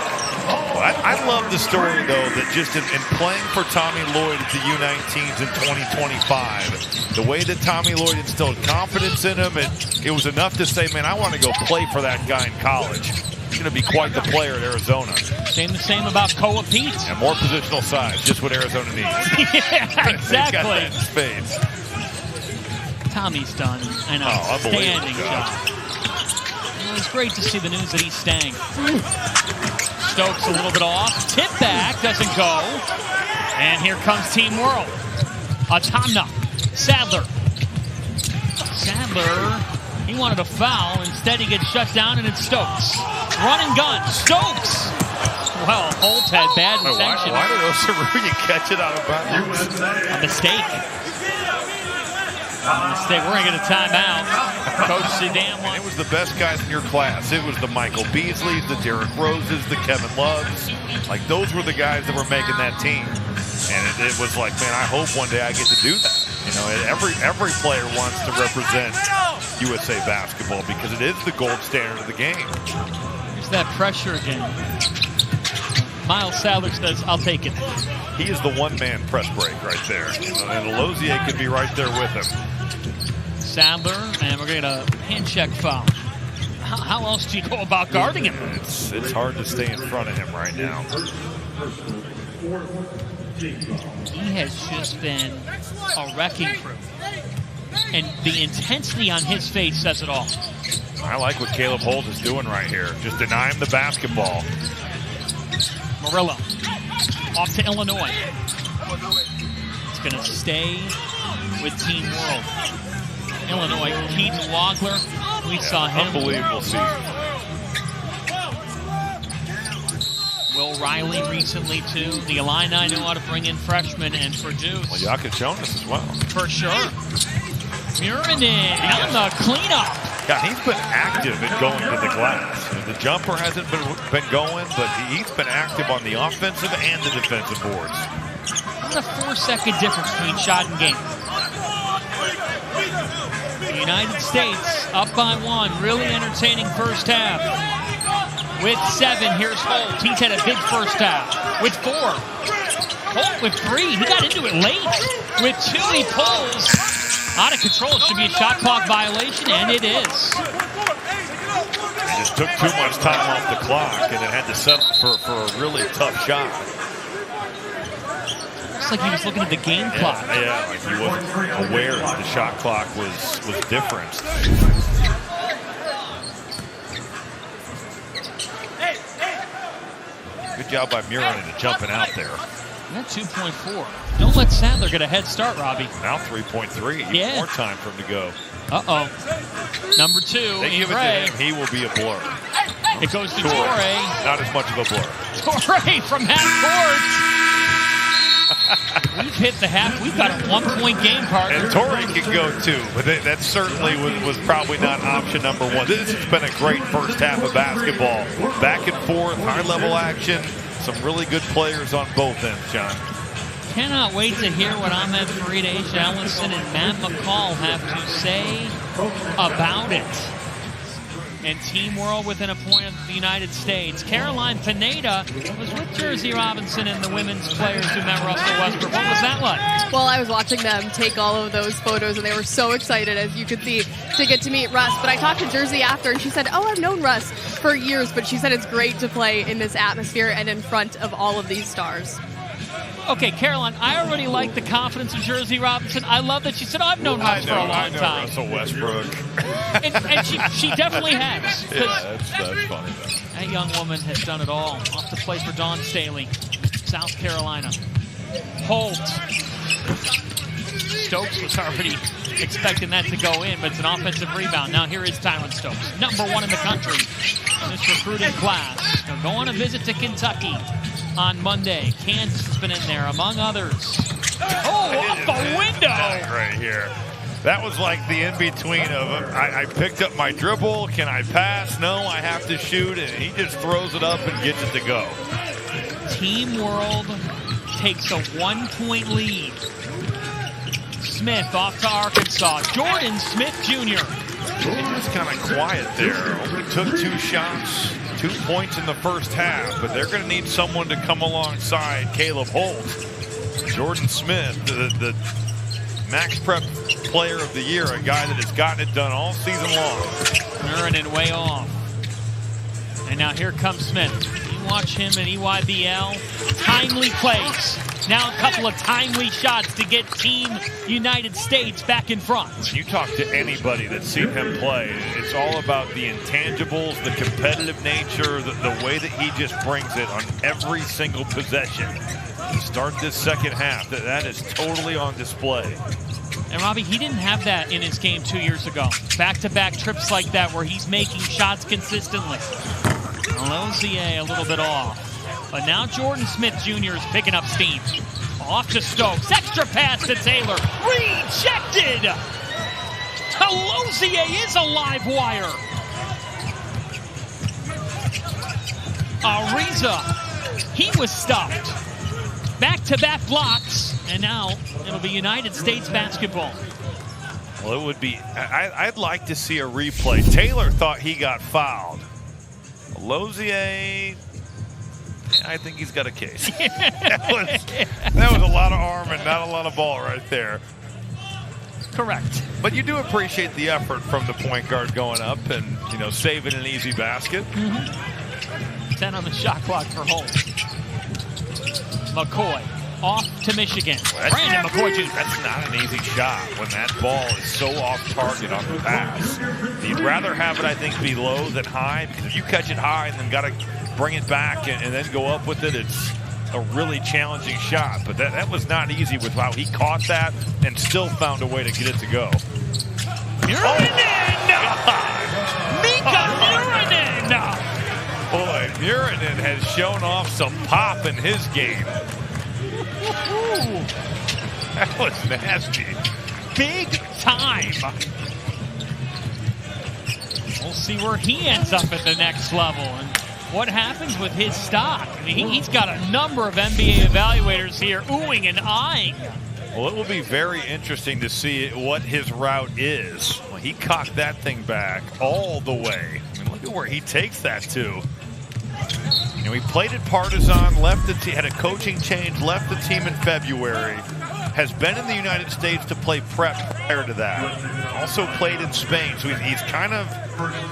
Speaker 2: Well, I love the story, though, that just in playing for Tommy Lloyd at the U19s in 2025, the way that Tommy Lloyd instilled confidence in him, it was enough to say, man, I want to go play for that guy in college. He's going to be quite the player at Arizona.
Speaker 1: The same about Koa Pete.
Speaker 2: And more positional size, just what Arizona needs.
Speaker 1: Yeah, exactly.
Speaker 2: Got that in spades.
Speaker 1: Tommy's done an outstanding job. It was great to see the news that he's staying. Stokes a little bit off. Tip back, doesn't go. And here comes Team World. Atamna. Sadler. He wanted a foul. Instead, he gets shut down, and it's Stokes. Run and gun. Stokes. Well, Holt had bad reception.
Speaker 2: Why did Osarui catch it out of bounds?
Speaker 1: A mistake. Mistake. We're going to get a timeout. Coach Zidane.
Speaker 2: And it was the best guys in your class. It was the Michael Beasleys, the Derrick Roses, the Kevin Loves. Like, those were the guys that were making that team. And it was like, man, I hope one day I get to do that. You know, every player wants to represent USA basketball because it is the gold standard of the game.
Speaker 1: There's that pressure again. Miles Sadler says, I'll take it.
Speaker 2: He is the one-man press break right there. And Lozier could be right there with him.
Speaker 1: Sadler, and we're going to get a hand check foul. How else do you go about guarding him?
Speaker 2: It's hard to stay in front of him right now.
Speaker 1: He has just been a wrecking crew. And the intensity on his face says it all.
Speaker 2: I like what Caleb Holt is doing right here. Just deny him the basketball.
Speaker 1: Murillo off to Illinois. It's going to stay with Team World. Illinois, Keaton Wagler. We saw him.
Speaker 2: Unbelievable season.
Speaker 1: Will Riley recently, too. The Illini know how to bring in freshmen and produce.
Speaker 2: Well, Jakob Jonas as well.
Speaker 1: For sure. Murinin on the cleanup.
Speaker 2: Yeah, he's been active in going to the glass. The jumper hasn't been going, but he's been active on the offensive and the defensive boards.
Speaker 1: What a 4-second difference between shot and game. The United States up by 1. Really entertaining first half. With 7, here's Holt. He's had a big first half. With 4. Holt with 3. He got into it late. With 2, he pulls. Out of control. It should be a shot clock violation, and it is.
Speaker 2: He just took too much time off the clock and then had to settle for a really tough shot.
Speaker 1: Looks like he was looking at the game clock.
Speaker 2: Yeah, like he wasn't aware that the shot clock was different. Good job by Murinin jumping out there.
Speaker 1: That 2.4. Don't let Sadler get a head start, Robbie.
Speaker 2: Now 3.3.
Speaker 1: Yeah.
Speaker 2: More time for him to go.
Speaker 1: Uh-oh. Number 2,
Speaker 2: They give it to him, he will be a blur.
Speaker 1: It goes to Torrey.
Speaker 2: Not as much of a blur.
Speaker 1: Torrey from half court. We've hit the half. We've got a 1-point game, partner.
Speaker 2: And Torrey can go too, but that certainly was probably not option number 1. This has been a great first half of basketball. Back and forth, high-level action. Some really good players on both ends, John.
Speaker 1: Cannot wait to hear what Ahmed Fareed, Asia Ellison, and Matt McCall have to say about it. And Team World within a point of the United States. Caroline Pineda was with Jersey Robinson and the women's players who met Russell Westbrook. What was that like?
Speaker 4: Well, I was watching them take all of those photos, and they were so excited, as you could see, to get to meet Russ. But I talked to Jersey after, and she said, oh, I've known Russ for years, but she said it's great to play in this atmosphere and in front of all of these stars.
Speaker 1: Okay, Caroline, I already like the confidence of Jersey Robinson. I love that she said, oh, I've known Russ for a long time.
Speaker 2: Russell Westbrook.
Speaker 1: and she definitely has.
Speaker 2: Yeah, that's funny.
Speaker 1: That young woman has done it all. Off to play for Dawn Staley, South Carolina. Holt. Stokes was already expecting that to go in, but it's an offensive rebound. Now here is Tyron Stokes, number 1 in the country in this recruiting class. They'll go on a visit to Kentucky on Monday. Kansas has been in there, among others. Oh, off the window!
Speaker 2: Right here. That was like the in-between of I picked up my dribble. Can I pass? No, I have to shoot. And he just throws it up and gets it to go.
Speaker 1: Team World takes a 1-point lead. Smith off to Arkansas. Jordan Smith Jr.
Speaker 2: Jordan was kind of quiet there. Only took 2 shots, 2 points in the first half. But they're going to need someone to come alongside Caleb Holt. Jordan Smith, the Max Prep Player of the Year, a guy that has gotten it done all season long.
Speaker 1: Murinin way off. And now here comes Smith. You watch him in EYBL. Timely plays. Now a couple of timely shots to get Team United States back in front.
Speaker 2: When you talk to anybody that's seen him play, it's all about the intangibles, the competitive nature, the way that he just brings it on every single possession. To start this second half, that is totally on display.
Speaker 1: And Robbie, he didn't have that in his game 2 years ago. Back-to-back trips like that where he's making shots consistently. Lozier a little bit off. But now Jordan Smith Jr. is picking up steam. Off to Stokes. Extra pass to Taylor. Rejected Alozier is a live wire. Ariza, he was stopped. Back-to-back blocks, and now it'll be United States basketball.
Speaker 2: Well, it would be, I'd like to see a replay. Taylor thought he got fouled. Alozier, I think he's got a case. that was a lot of arm and not a lot of ball right there.
Speaker 1: Correct.
Speaker 2: But you do appreciate the effort from the point guard going up and, you know, saving an easy basket.
Speaker 1: 10 on the shot clock for Holt. McCoy off to Michigan. Brandon McCoy Jr.
Speaker 2: That's not an easy shot when that ball is so off target on the pass. You'd rather have it, I think, be low than high, because if you catch it high and then got to bring it back and then go up with it, it's a really challenging shot. But that was not easy with how he caught that and still found a way to get it to go.
Speaker 1: Muranen! Mika Muranen!
Speaker 2: Boy, Muranen has shown off some pop in his game. That was nasty.
Speaker 1: Big time. We'll see where he ends up at the next level and what happens with his stock. I mean, he's got a number of NBA evaluators here oohing and eyeing.
Speaker 2: Well, it will be very interesting to see what his route is. Well, he cocked that thing back all the way. I mean, look at where he takes that to. You know, he played at Partizan, left the team, had a coaching change, left the team in February, has been in the United States to play prep prior to that. Also played in Spain, so he's kind of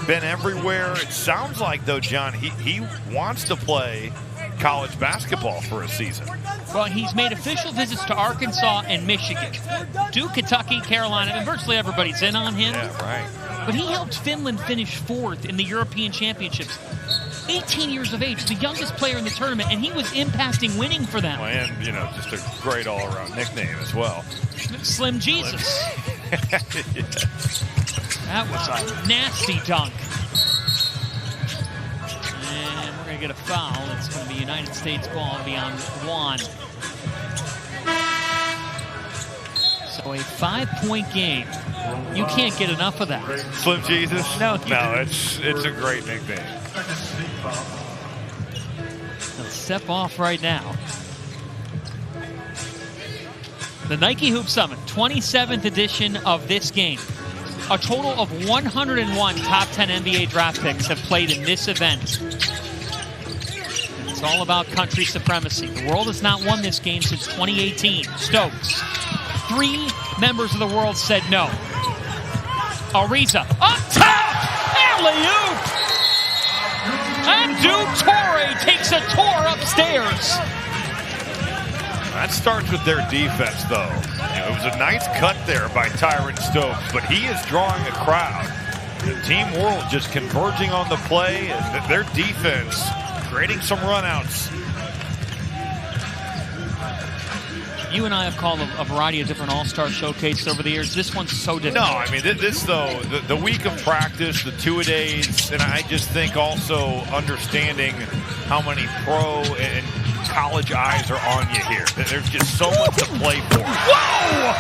Speaker 2: been everywhere. It sounds like, though, John, he wants to play college basketball for a season.
Speaker 1: Well, he's made official visits to Arkansas and Michigan. Duke, Kentucky, Carolina, and virtually everybody's in on him.
Speaker 2: Yeah, right.
Speaker 1: But he helped Finland finish 4th in the European Championships. 18 years of age, the youngest player in the tournament, and he was impacting winning for them.
Speaker 2: Well, and, you know, just a great all-around nickname as well.
Speaker 1: Slim Jesus.
Speaker 2: Yeah.
Speaker 1: That was a nasty dunk. And we're going to get a foul. It's going to be United States ball. It'll be on Juan. So a 5-point game. You can't get enough of that.
Speaker 2: Slim Jesus?
Speaker 1: No,
Speaker 2: it's a great nickname.
Speaker 1: He'll step off right now. The Nike Hoop Summit, 27th edition of this game. A total of 101 top 10 NBA draft picks have played in this event. It's all about country supremacy. The world has not won this game since 2018. Stokes. 3 members of the world said no. Ariza up top! Alley-oop! And Duke Torrey takes a tour upstairs.
Speaker 2: That starts with their defense, though. You know, it was a nice cut there by Tyron Stokes, but he is drawing a crowd. The Team World just converging on the play, and their defense creating some runouts.
Speaker 1: You and I have called a variety of different all-star showcases over the years. This one's so different.
Speaker 2: No, I mean, this though, the week of practice, the 2-a-days, and I just think also understanding how many pro and college eyes are on you here. There's just so much to play for.
Speaker 1: Whoa!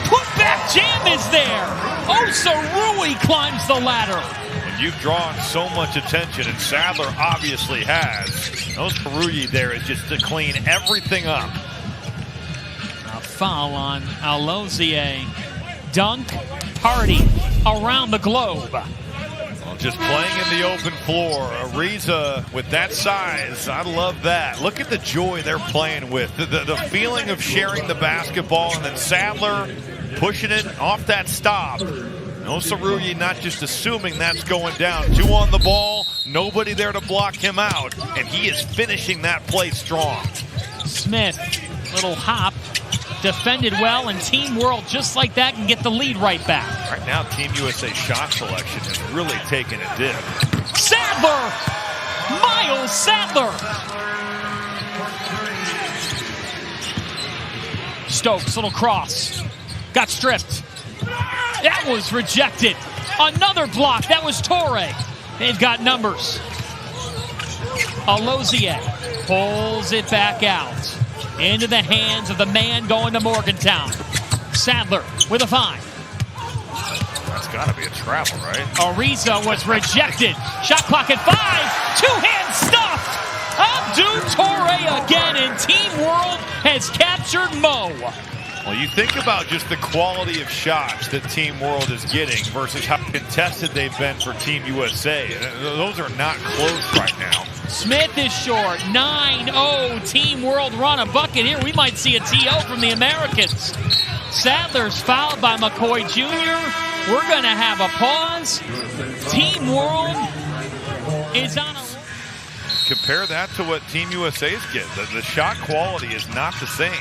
Speaker 1: Put-back jam is there. Rui climbs the ladder.
Speaker 2: When you've drawn so much attention, and Sadler obviously has, Rui there is just to clean everything up.
Speaker 1: Foul on Alozier. Dunk party around the globe.
Speaker 2: Well, just playing in the open floor. Ariza with that size, I love that. Look at the joy they're playing with. The feeling of sharing the basketball, and then Sadler pushing it off that stop. Rui not just assuming that's going down. 2 on the ball, nobody there to block him out, and he is finishing that play strong.
Speaker 1: Smith, little hop. Defended well, and Team World, just like that, can get the lead right back.
Speaker 2: Right now, Team USA shot selection is really taking a dip.
Speaker 1: Sadler! Miles Sadler! Stokes, little cross. Got stripped. That was rejected. Another block. That was Torrey. They've got numbers. Alozier pulls it back out. Into the hands of the man going to Morgantown. Sadler with a 5.
Speaker 2: That's got to be a travel, right?
Speaker 1: Ariza was rejected. Shot clock at 5. Two-hand stuff. Abdou Toure again, and Team World has captured Mo.
Speaker 2: Well, you think about just the quality of shots that Team World is getting versus how contested they've been for Team USA. Those are not close right now.
Speaker 1: Smith is short. 9-0. Team World run a bucket here. We might see a TO from the Americans. Sadler's fouled by McCoy Jr. We're going to have a pause. Team World is on a...
Speaker 2: Compare that to what Team USA's get. The shot quality is not the same.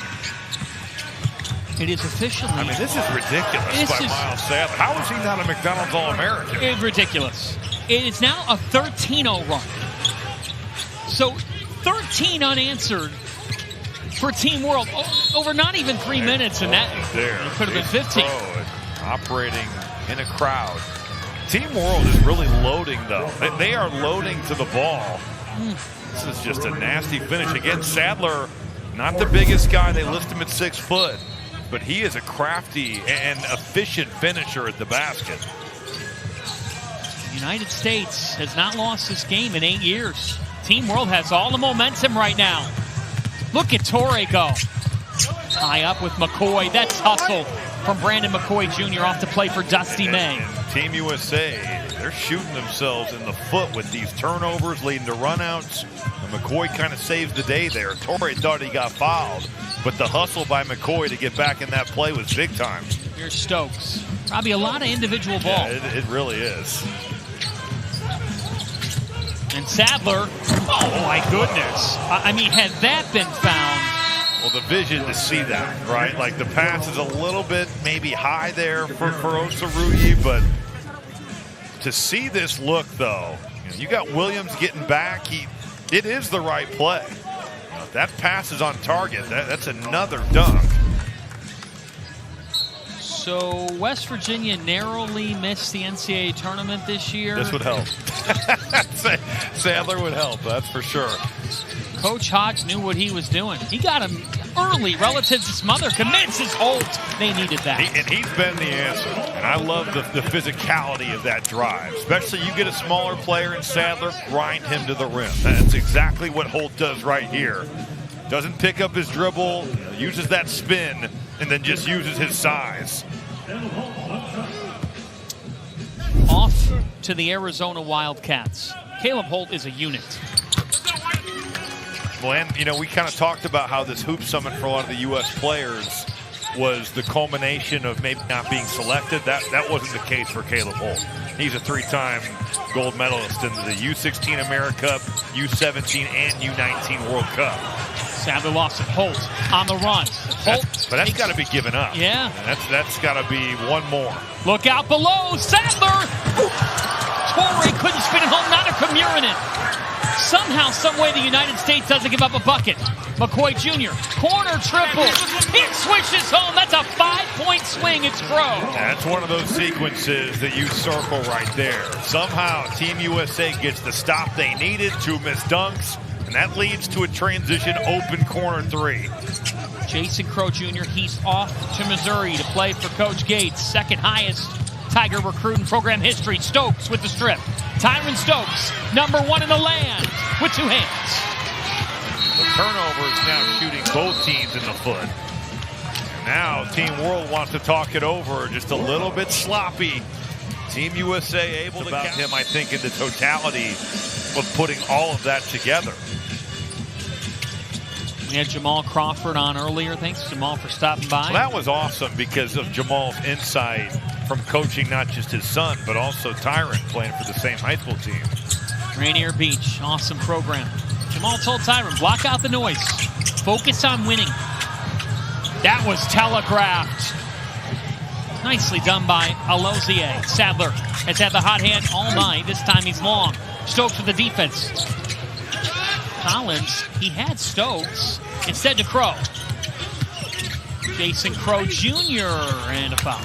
Speaker 1: It is officially...
Speaker 2: I mean, this is ridiculous by Miles Sadler. How is he not a McDonald's All-American?
Speaker 1: It's ridiculous. It is now a 13-0 run. So 13 unanswered for Team World over not even 3 minutes, and that could have been 15.
Speaker 2: Operating in a crowd. Team World is really loading, though. They are loading to the ball. This is just a nasty finish. Again, Sadler, not the biggest guy. They list him at 6 foot, but he is a crafty and efficient finisher at the basket.
Speaker 1: The United States has not lost this game in 8 years. Team World has all the momentum right now. Look at Toure go. Tie up with McCoy. That's hustle from Brandon McCoy Jr. off to play for Dusty May.
Speaker 2: And Team USA, they're shooting themselves in the foot with these turnovers leading to runouts. And McCoy kind of saves the day there. Toure thought he got fouled, but the hustle by McCoy to get back in that play was big time.
Speaker 1: Here's Stokes. Probably a lot of individual ball.
Speaker 2: Yeah, it really is.
Speaker 1: And Sadler, oh my goodness. I mean, had that been found.
Speaker 2: Well, the vision to see that, right? Like the pass is a little bit maybe high there for Osaruyi, but to see this look, though, you got Williams getting back. It is the right play. That pass is on target. That's another dunk.
Speaker 1: So West Virginia narrowly missed the NCAA tournament this year.
Speaker 2: This would help. Sadler would help, that's for sure.
Speaker 1: Coach Hodge knew what he was doing. He got him early relative to some other commits. His Holt, they needed that.
Speaker 2: And he's been the answer. And I love the physicality of that drive. Especially you get a smaller player in Sadler, grind him to the rim. That's exactly what Holt does right here. Doesn't pick up his dribble, uses that spin, and then just uses his size.
Speaker 1: Off to the Arizona Wildcats. Caleb Holt is a unit.
Speaker 2: Well, and, we kind of talked about how this Hoop Summit for a lot of the U.S. players was the culmination of maybe not being selected. That wasn't the case for Caleb Holt. He's a 3-time gold medalist in the U16 America Cup, U17, and U19 World Cup.
Speaker 1: Sadler lost it. Holt on the run. Holt,
Speaker 2: but that's got to be given up.
Speaker 1: Yeah.
Speaker 2: That's got to be one more.
Speaker 1: Look out below. Sadler. Toure couldn't spin it home. Not a Kamurin. Somehow, someway, the United States doesn't give up a bucket. McCoy Jr. Corner triple. It switches home. That's a 5-point swing. It's Crow.
Speaker 2: That's one of those sequences that you circle right there. Somehow, Team USA gets the stop they needed, 2 missed dunks, and that leads to a transition open corner 3.
Speaker 1: Jason Crow Jr., he's off to Missouri to play for Coach Gates. Second highest Tiger recruit in program history. Stokes with the strip. Tyron Stokes, #1 in the land, with 2 hands.
Speaker 2: The turnover is now shooting both teams in the foot. And now Team World wants to talk it over, just a little bit sloppy. Team USA able to count him, I think, in the totality of putting all of that together.
Speaker 1: We had Jamal Crawford on earlier. Thanks, Jamal, for stopping by.
Speaker 2: Well, that was awesome because of Jamal's insight from coaching not just his son, but also Tyron playing for the same high school team.
Speaker 1: Rainier Beach, awesome program. Jamal told Tyron, block out the noise. Focus on winning. That was telegraphed. Nicely done by Alozier. Sadler has had the hot hand all night. This time he's long. Stokes with the defense. Collins, he had Stokes. Instead to Crow. Jason Crow Jr. and a foul.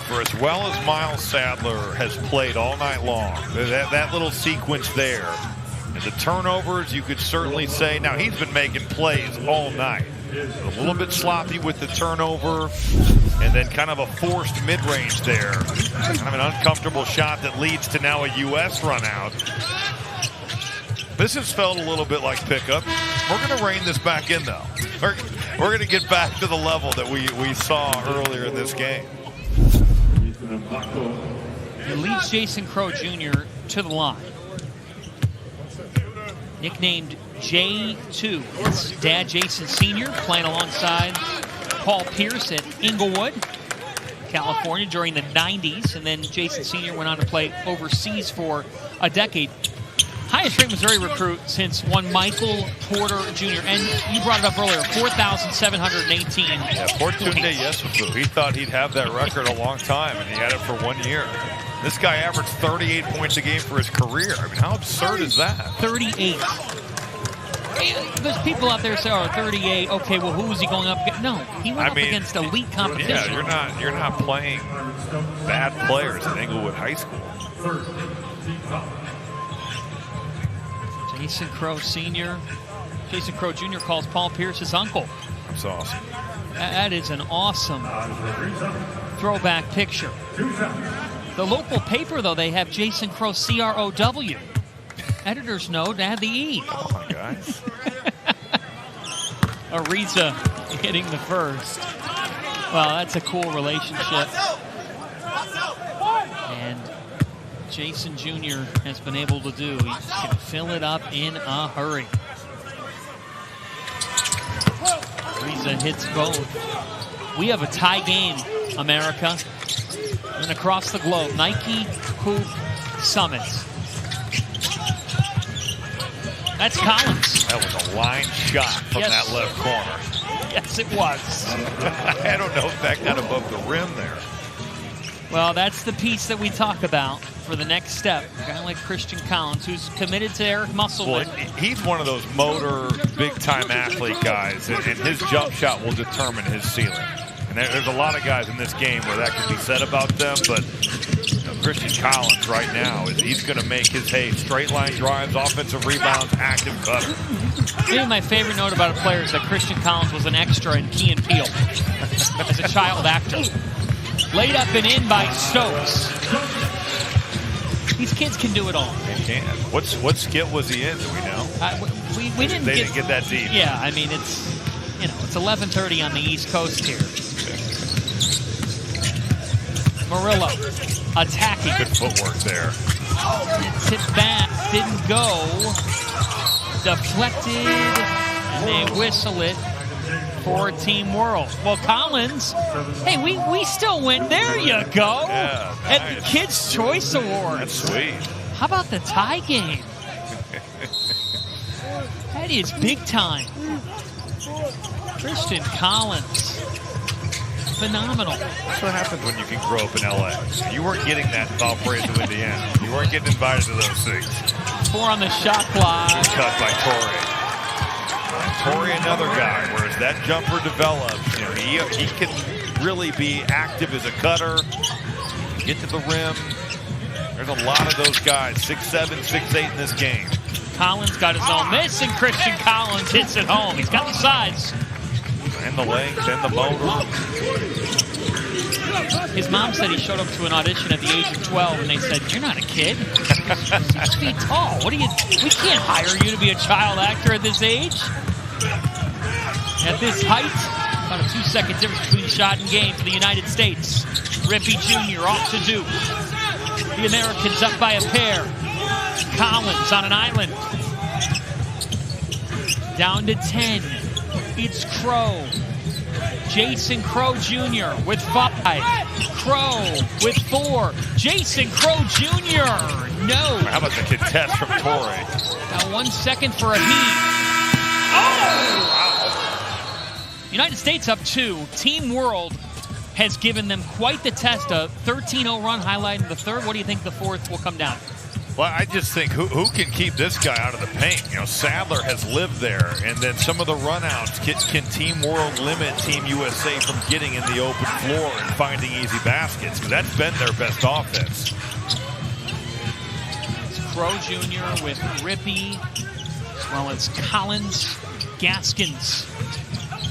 Speaker 2: For as well as Miles Sadler has played all night long, that little sequence there, and the turnovers, you could certainly say, now he's been making plays all night. A little bit sloppy with the turnover, and then kind of a forced mid-range there. Kind of an uncomfortable shot that leads to now a U.S. run out. This has felt a little bit like pickup. We're going to rein this back in, though. We're going to get back to the level that we saw earlier in this game.
Speaker 1: It leads Jason Crow Jr. to the line. Nicknamed J2. His dad, Jason Sr., playing alongside Paul Pierce at Inglewood, California during the 90s. And then Jason Sr. went on to play overseas for a decade. Highest ranked Missouri recruit since one Michael Porter Jr. And you brought it up earlier, 4,718.
Speaker 2: Yeah, Fortunde Yesufu. He thought he'd have that record a long time, and he had it for 1 year. This guy averaged 38 points a game for his career. I mean, how absurd is that?
Speaker 1: 38. There's people out there say, oh, 38. Okay, well, who was he going up against? No, he went up against elite competition.
Speaker 2: Yeah, you're not playing bad players at Inglewood High School.
Speaker 1: Jason Crow Sr. Jason Crow Jr. calls Paul Pierce his uncle.
Speaker 2: That's awesome.
Speaker 1: That is an awesome throwback picture. The local paper, though, they have Jason Crow C-R-O-W. Editor's note to add the E.
Speaker 2: Come on, guys.
Speaker 1: Ariza hitting the first. Well, that's a cool relationship. And Jason Jr. has been able to do. He can fill it up in a hurry. Ariza hits both. We have a tie game, America. And across the globe, Nike Hoop Summit. That's Collins.
Speaker 2: That was a line shot from that left corner.
Speaker 1: Yes, it was.
Speaker 2: I don't know if that got above the rim there.
Speaker 1: Well, that's the piece that we talk about for the next step. A guy like Christian Collins, who's committed to Eric Musselman.
Speaker 2: Well, he's one of those motor, big-time athlete guys, and his jump shot will determine his ceiling. And there's a lot of guys in this game where that can be said about them, but Christian Collins right now, he's going to make his hay. Straight line drives, offensive rebounds, active cutter.
Speaker 1: Maybe my favorite note about a player is that Christian Collins was an extra in Key and Peele as a child actor. Laid up and in by Stokes. These kids can do it all.
Speaker 2: They can. What skit was he in? Do we know?
Speaker 1: We didn't
Speaker 2: get that deep.
Speaker 1: Yeah, I mean it's 11:30 on the East Coast here. Murillo attacking.
Speaker 2: Good footwork there.
Speaker 1: Tipped back, didn't go. Deflected, and they whistle it for Team World. Well, Collins, hey, we still win. There you go.
Speaker 2: Yeah,
Speaker 1: At the Kids' Choice Awards.
Speaker 2: That's sweet.
Speaker 1: How about the tie game? That is big time. Christian Collins. Phenomenal.
Speaker 2: That's what happens when you can grow up in L.A. You weren't getting that in Valparaiso, Indiana. You weren't getting invited to those things.
Speaker 1: 4 on the shot clock.
Speaker 2: Good cut by Torrey. Torrey, another guy, whereas that jumper develops, he can really be active as a cutter, get to the rim. There's a lot of those guys, 6'7", 6'8" in this game.
Speaker 1: Collins got his own miss, and Christian Collins hits it home. He's got the size.
Speaker 2: And the length, and the motor.
Speaker 1: His mom said he showed up to an audition at the age of 12, and they said, "You're not a kid. 6 feet tall. We can't hire you to be a child actor at this age." At this height, about a 2-second difference between shot and game for the United States. Rippey Jr. off to Duke. The Americans up by a pair. Collins on an island. Down to 10. It's Crow. Jason Crow Jr. with 5. Crow with 4. Jason Crow Jr. No.
Speaker 2: How about the contest from Torrey?
Speaker 1: Now 1 second for a heat. Oh! Wow. United States up 2. Team World has given them quite the test. A 13-0 run highlighting the third. What do you think the fourth will come down?
Speaker 2: Well, I just think who can keep this guy out of the paint? Sadler has lived there, and then some of the runouts. Can Team World limit Team USA from getting in the open floor and finding easy baskets? Because that's been their best offense.
Speaker 1: It's Crow Jr. with Rippey, as well as Collins, Gaskins.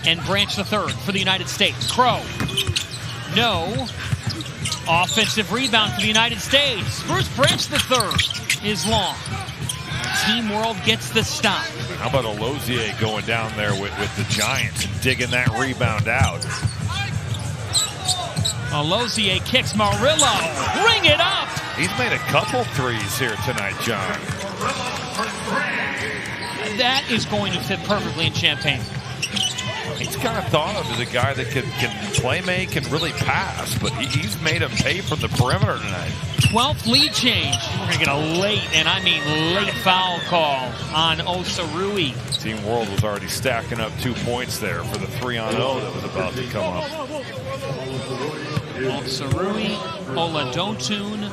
Speaker 1: and Branch III for the United States. Crow. No. Offensive rebound for the United States. Bruce Branch III is long. Team World gets the stop.
Speaker 2: How about Alozier going down there with the Giants and digging that rebound out?
Speaker 1: Alozier kicks Murillo. Ring it up!
Speaker 2: He's made a couple threes here tonight, John.
Speaker 1: That is going to fit perfectly in Champaign.
Speaker 2: He's kind of thought of as a guy that can play make and really pass, but he's made him pay from the perimeter tonight.
Speaker 1: 12th lead change. We're going to get a late, and I mean late, foul call on Osarui.
Speaker 2: Team World was already stacking up 2 points there for the 3-on-0 that was about to come up.
Speaker 1: Osarui, Oladotun,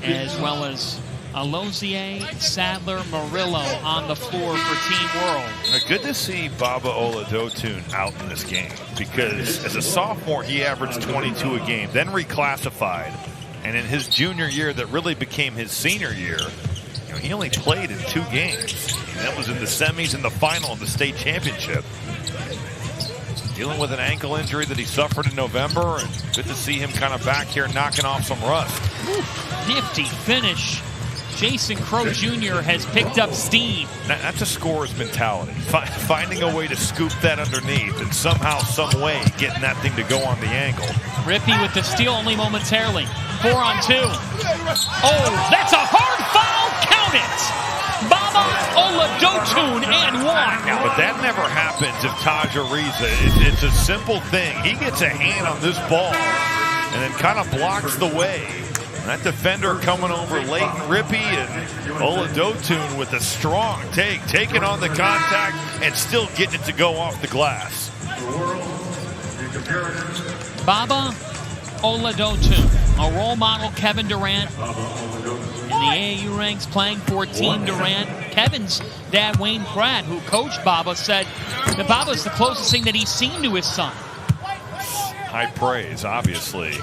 Speaker 1: as well as Alozier, Sadler, Murillo on the floor for Team World.
Speaker 2: Good to see Baba Oladotun out in this game, because as a sophomore he averaged 22 a game, then reclassified, and in his junior year that really became his senior year, he only played in 2 games. And that was in the semis and the final of the state championship. Dealing with an ankle injury that he suffered in November, and good to see him kind of back here knocking off some rust.
Speaker 1: Nifty finish. Jason Crow Jr. has picked up steam.
Speaker 2: That's a scorer's mentality. Finding a way to scoop that underneath and somehow, some way, getting that thing to go on the angle.
Speaker 1: Rippey with the steal only momentarily. 4-on-2. Oh, that's a hard foul. Count it. Baba Oladotun and 1.
Speaker 2: But that never happens if Taj Ariza. It's a simple thing. He gets a hand on this ball and then kind of blocks the way. And that defender coming over late, Rippey, and Oladotun with a strong take, taking on the contact and still getting it to go off the glass.
Speaker 1: Baba Oladotun, a role model Kevin Durant in the AAU ranks, playing for Team Durant. Kevin's dad, Wayne Pratt, who coached Baba, said that Baba is the closest thing that he's seen to his son.
Speaker 2: High praise, obviously.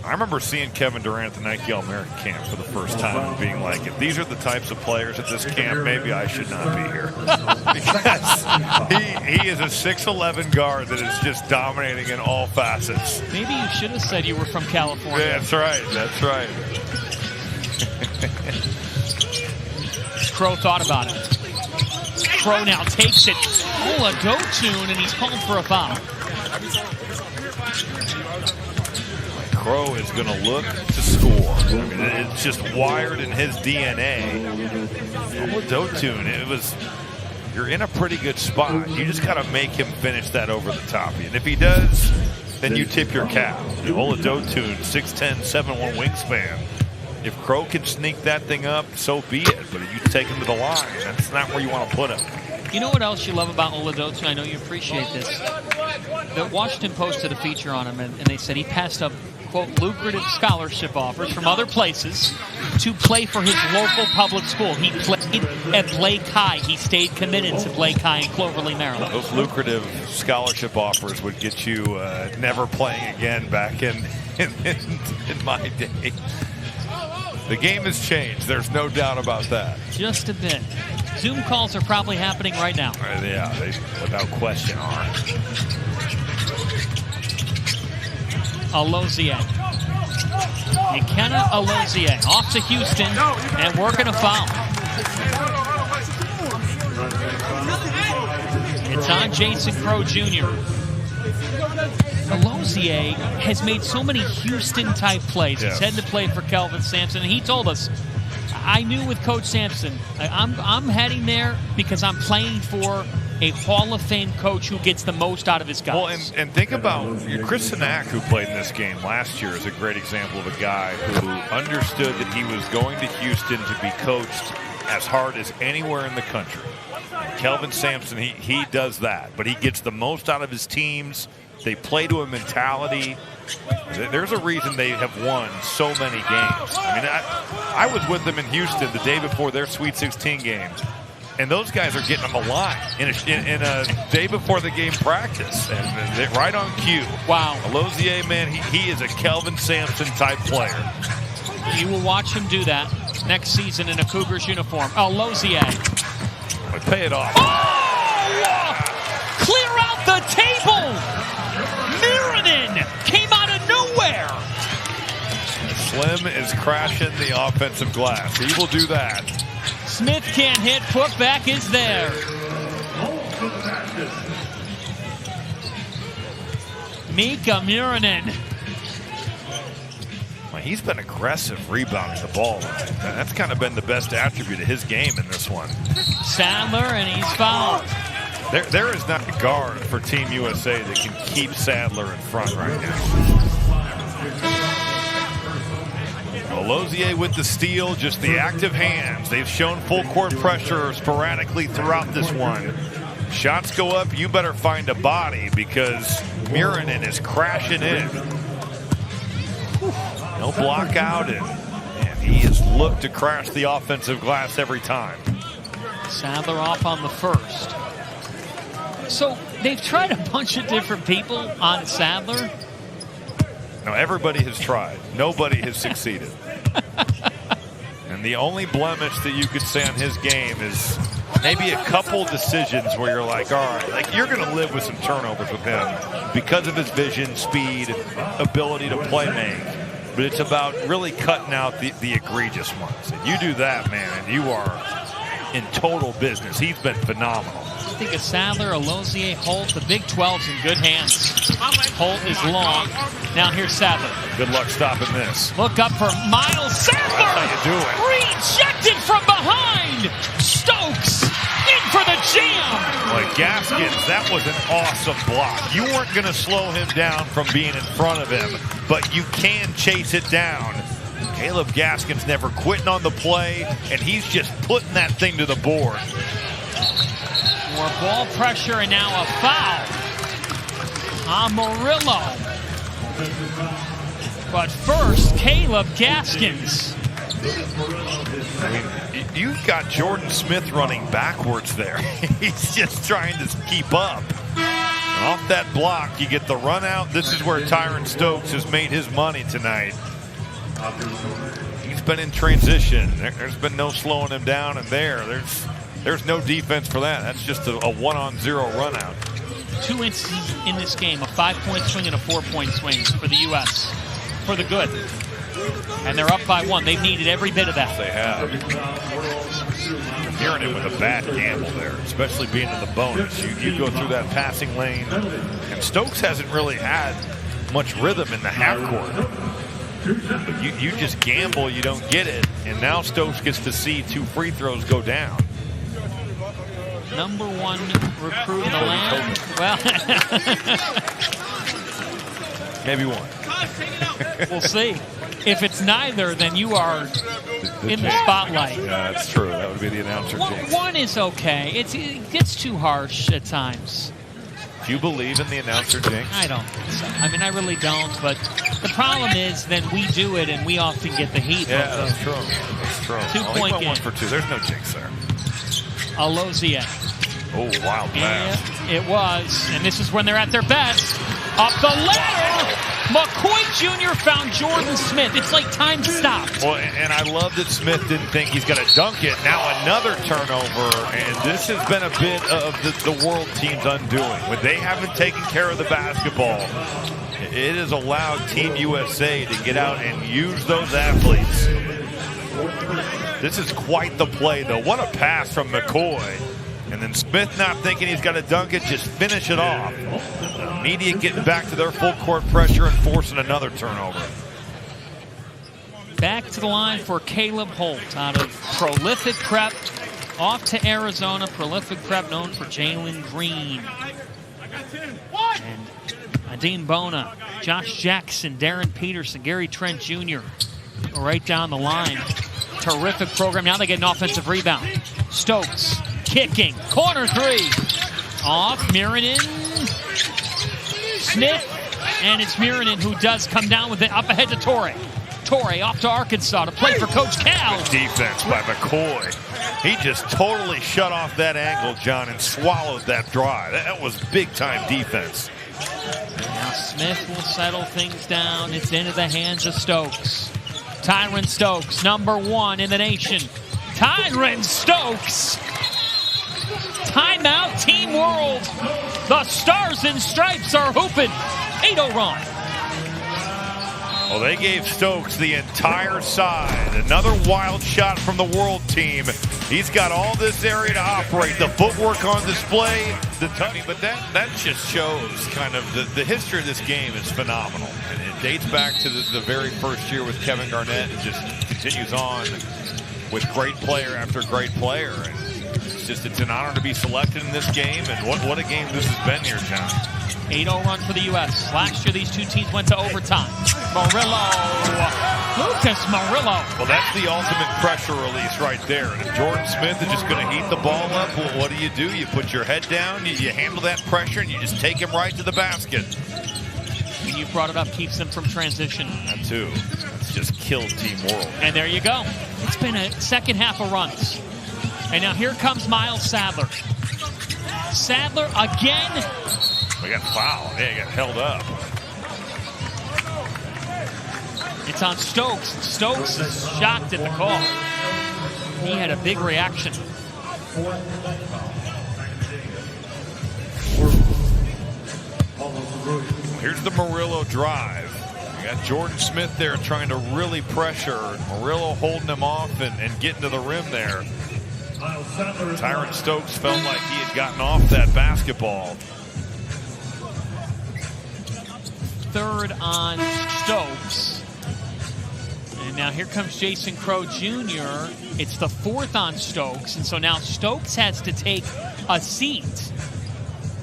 Speaker 2: I remember seeing Kevin Durant at the Nike All-American camp for the first time and being like, if these are the types of players at this camp, maybe I should not be here. Because he is a 6'11" guard that is just dominating in all facets.
Speaker 1: Maybe you should have said you were from California.
Speaker 2: Yeah, that's right. That's right.
Speaker 1: Crow thought about it. Crow now takes it. Oladotun, and he's called for a foul.
Speaker 2: Crow is going to look to score. I mean, it's just wired in his DNA. Oladotun, you're in a pretty good spot. You just got to make him finish that over the top. And if he does, then you tip your cap. Oladotun, 6'10", 7'1" wingspan. If Crow can sneak that thing up, so be it. But if you take him to the line, that's not where you want to put him.
Speaker 1: You know what else you love about Oladotun? I know you appreciate this. The Washington Post did a feature on him, and they said he passed up, quote, lucrative scholarship offers from other places to play for his local public school. He played at Blake High. He stayed committed to Blake High in Cloverly, Maryland.
Speaker 2: Those lucrative scholarship offers would get you never playing again back in my day. The game has changed. There's no doubt about that.
Speaker 1: Just a bit. Zoom calls are probably happening right now.
Speaker 2: Yeah, they without question are.
Speaker 1: Alozier. McKenna Alozier off to Houston and working a foul. It's on Jason Crow Jr. Alozier has made so many Houston-type plays. He's heading to play for Kelvin Sampson, and he told us, I knew with Coach Sampson, I'm heading there because I'm playing for a Hall of Fame coach who gets the most out of his guys.
Speaker 2: Well, and think about Chris Sinak, who played in this game last year, is a great example of a guy who understood that he was going to Houston to be coached as hard as anywhere in the country. Kelvin Sampson, he does that, but he gets the most out of his teams. They play to a mentality. There's a reason they have won so many games. I mean, I was with them in Houston the day before their Sweet 16 game, and those guys are getting them a line in a day before the game practice, and they're right on cue.
Speaker 1: Wow.
Speaker 2: Alozier, man, he is a Kelvin Sampson type player.
Speaker 1: You will watch him do that next season in a Cougars uniform. Alozier.
Speaker 2: Pay it off.
Speaker 1: Oh! clear out the table. Miranin came out of nowhere.
Speaker 2: Slim is crashing the offensive glass. He will do that.
Speaker 1: Smith can't hit. Putback is there. Mika Miranin.
Speaker 2: Well, he's been aggressive rebounding the ball. That's kind of been the best attribute of his game in this one. Sadler,
Speaker 1: and he's fouled.
Speaker 2: There is not a guard for Team USA that can keep Sadler in front right now. Lozier with the steal, just the active hands. They've shown full court pressure sporadically throughout this one. Shots go up, you better find a body because Miranin is crashing in. No block out, and he has looked to crash the offensive glass every time.
Speaker 1: Sadler off on the first. So they've tried a bunch of different people on Sadler.
Speaker 2: No, everybody has tried. Nobody has succeeded. And the only blemish that you could say on his game is maybe a couple decisions where you're like, all right, like you're going to live with some turnovers with him because of his vision, speed, ability to play make. But it's about really cutting out the egregious ones. And you do that, man, and you are in total business. He's been phenomenal.
Speaker 1: I think of Sadler, Lozier, Holt. The Big 12's in good hands. Holt is long. Now here's Sadler.
Speaker 2: Good luck stopping this.
Speaker 1: Look up for Miles Sadler.
Speaker 2: That's how you do it.
Speaker 1: Rejected from behind. Stokes in for the jam.
Speaker 2: Like Gaskins, that was an awesome block. You weren't going to slow him down from being in front of him, but you can chase it down. Caleb Gaskins never quitting on the play, and he's just putting that thing to the board.
Speaker 1: More ball pressure, and now a foul on Murillo. But first, Caleb Gaskins.
Speaker 2: I mean, you've got Jordan Smith running backwards there. He's just trying to keep up. And off that block, you get the run out. This is where Tyron Stokes has made his money tonight. He's been in transition. There's been no slowing him down, and there's no defense for that. That's just a 1-on-0 run out.
Speaker 1: 2 instances in this game, a 5-point swing and a 4-point swing for the U.S. for the good. And they're up by 1. They've needed every bit of that.
Speaker 2: They have. Hearing it with a bad gamble there, especially being in the bonus. You go through that passing lane, and Stokes hasn't really had much rhythm in the half court. But you just gamble, you don't get it. And now Stokes gets to see 2 free throws go down.
Speaker 1: Number 1 recruit in the land. Well,
Speaker 2: maybe 1.
Speaker 1: We'll see. If it's neither, then you are in the spotlight.
Speaker 2: Yeah, that's true. That would be the announcer jinx.
Speaker 1: 1 is okay. It gets too harsh at times.
Speaker 2: Do you believe in the announcer jinx?
Speaker 1: I don't think so. I mean, I really don't. But the problem is then we do it and we often get the heat.
Speaker 2: Yeah, that's true. That's true.
Speaker 1: 2-point game.
Speaker 2: 1 for 2. There's no jinx there.
Speaker 1: Lozier.
Speaker 2: Oh, wild pass.
Speaker 1: It was. And this is when they're at their best. Up the ladder. McCoy Jr. found Jordan Smith. It's like time stopped.
Speaker 2: Well, and I love that Smith didn't think he's going to dunk it. Now another turnover, and this has been a bit of the world team's undoing. When they haven't taken care of the basketball, it has allowed Team USA to get out and use those athletes. This is quite the play, though. What a pass from McCoy. And then Smith not thinking he's got to dunk it, just finish it off. Immediate getting back to their full court pressure and forcing another turnover.
Speaker 1: Back to the line for Caleb Holt out of Prolific Prep. Off to Arizona. Prolific Prep known for Jalen Green. And Adine Bona, Josh Jackson, Darren Peterson, Gary Trent Jr. right down the line. Terrific program. Now they get an offensive rebound. Stokes kicking. Corner 3. Off. Miranin. Smith. And it's Miranin who does come down with it. Up ahead to Torrey. Torrey off to Arkansas to play for Coach Cal.
Speaker 2: Good defense by McCoy. He just totally shut off that angle, John, and swallowed that drive. That was big-time defense.
Speaker 1: Now Smith will settle things down. It's into the hands of Stokes. Tyron Stokes, number 1 in the nation. Tyron Stokes timeout, Team World. The Stars and Stripes are hooping. 8-0 run.
Speaker 2: Well, they gave Stokes the entire side. Another wild shot from the World team. He's got all this area to operate. The footwork on display. But that just shows kind of the history of this game is phenomenal. And it dates back to the very first year with Kevin Garnett and just continues on with great player after great player. And it's an honor to be selected in this game. And what a game this has been here, John.
Speaker 1: 8-0 run for the U.S. Last year, these two teams went to overtime. Murillo. Lucas Murillo.
Speaker 2: Well, that's the ultimate pressure release right there. And if Jordan Smith is just going to heat the ball up, well, what do? You put your head down, you handle that pressure, and you just take him right to the basket.
Speaker 1: And you brought it up, keeps them from transition.
Speaker 2: That too. It's just killed Team World.
Speaker 1: And there you go. It's been a second half of runs. And now here comes Miles Sadler. Sadler again.
Speaker 2: We got fouled. Yeah, he got held up.
Speaker 1: It's on Stokes. Stokes is shocked at the call. He had a big reaction.
Speaker 2: Here's the Murillo drive. We got Jordan Smith there trying to really pressure. Murillo holding him off and getting to the rim there. Tyron Stokes felt like he had gotten off that basketball.
Speaker 1: Third on Stokes. And now here comes Jason Crow Jr. It's the fourth on Stokes. And so now Stokes has to take a seat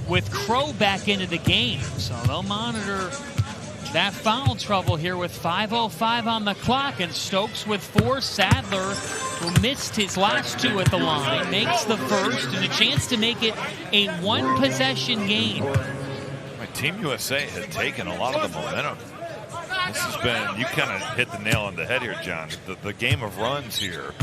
Speaker 1: with Crow back into the game. So they'll monitor that foul trouble here with 5:05 on the clock. And Stokes with 4. Sadler, who missed his last 2 at the line, makes the first and a chance to make it a one-possession game.
Speaker 2: Team USA had taken a lot of the momentum. This has been, you kind of hit the nail on the head here, John. The game of runs here.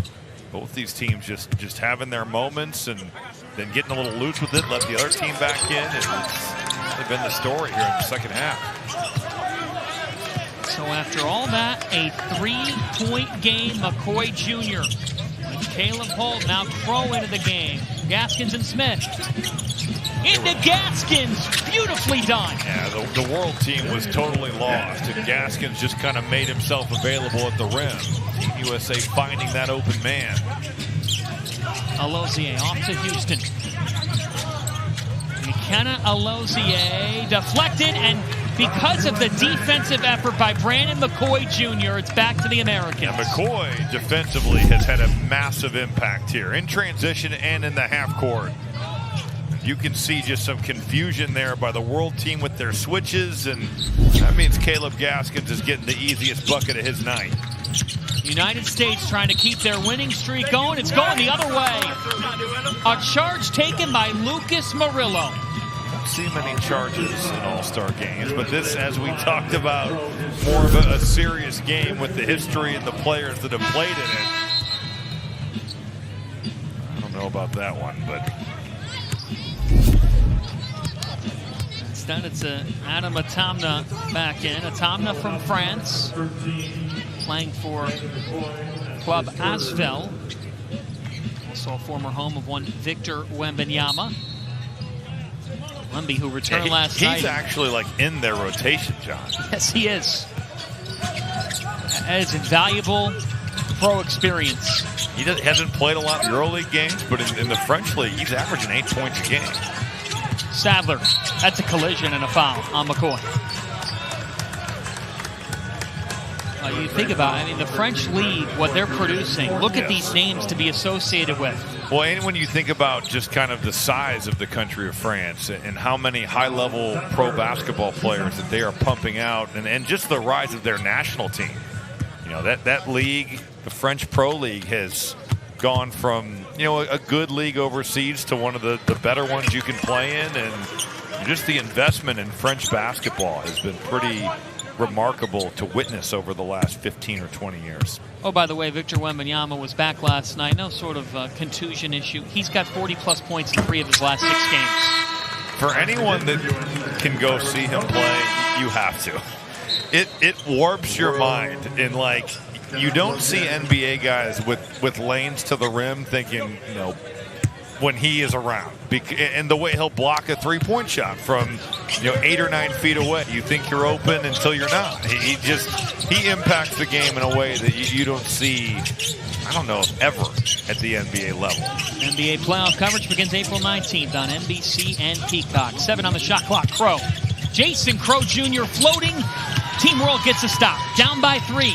Speaker 2: Both these teams just having their moments and then getting a little loose with it, let the other team back in. And it's really been the story here in the second half.
Speaker 1: So after all that, a 3-point game, McCoy Jr. with Caleb Holt, now Crow into the game. Gaskins and Smith. Into Gaskins, beautifully done.
Speaker 2: Yeah, the World team was totally lost, and Gaskins just kind of made himself available at the rim. Team USA finding that open man.
Speaker 1: Alozier off to Houston. McKenna Alozier deflected, and because of the defensive effort by Brandon McCoy Jr., it's back to the Americans.
Speaker 2: Yeah, McCoy defensively has had a massive impact here in transition and in the half court. You can see just some confusion there by the World team with their switches, and that means Caleb Gaskins is getting the easiest bucket of his night.
Speaker 1: United States trying to keep their winning streak going. It's going the other way. A charge taken by Lucas Murillo.
Speaker 2: Don't see many charges in All-Star games, but this, as we talked about, more of a serious game with the history and the players that have played in it. I don't know about that one, but...
Speaker 1: Instead, it's Adam Atamna back in. Atamna from France, playing for Club Asvel. Also a former home of one Victor Wembanyama. Wemby, who returned last night.
Speaker 2: He's actually like in their rotation, John.
Speaker 1: Yes, he is. That is invaluable pro experience.
Speaker 2: He hasn't played a lot in EuroLeague games, but in the French league, he's averaging 8 points a game.
Speaker 1: Sadler, that's a collision and a foul on McCoy. You think about it, I mean, the French league, what they're producing, look at these names to be associated with.
Speaker 2: Well, and when you think about just kind of the size of the country of France and how many high-level pro basketball players that they are pumping out, and just the rise of their national team. You know, that league, the French Pro League, has gone from, you know, a good league overseas to one of the better ones you can play in, and just the investment in French basketball has been pretty remarkable to witness over the last 15 or 20 years.
Speaker 1: Oh, by the way, Victor Wembanyama was back last night. No sort of contusion issue. He's got 40-plus points in 3 of his last 6 games.
Speaker 2: For anyone that can go see him play, you have to. It warps your mind in, like, you don't see NBA guys with lanes to the rim thinking, you know, when he is around, and the way he'll block a three-point shot from 8 or 9 feet away. You think you're open until you're not. He impacts the game in a way that you don't see, I don't know, ever at the NBA level.
Speaker 1: NBA playoff coverage begins April 19th on NBC and Peacock. 7 on the shot clock. Crow. Jason Crow Jr. floating. Team World gets a stop. Down by 3.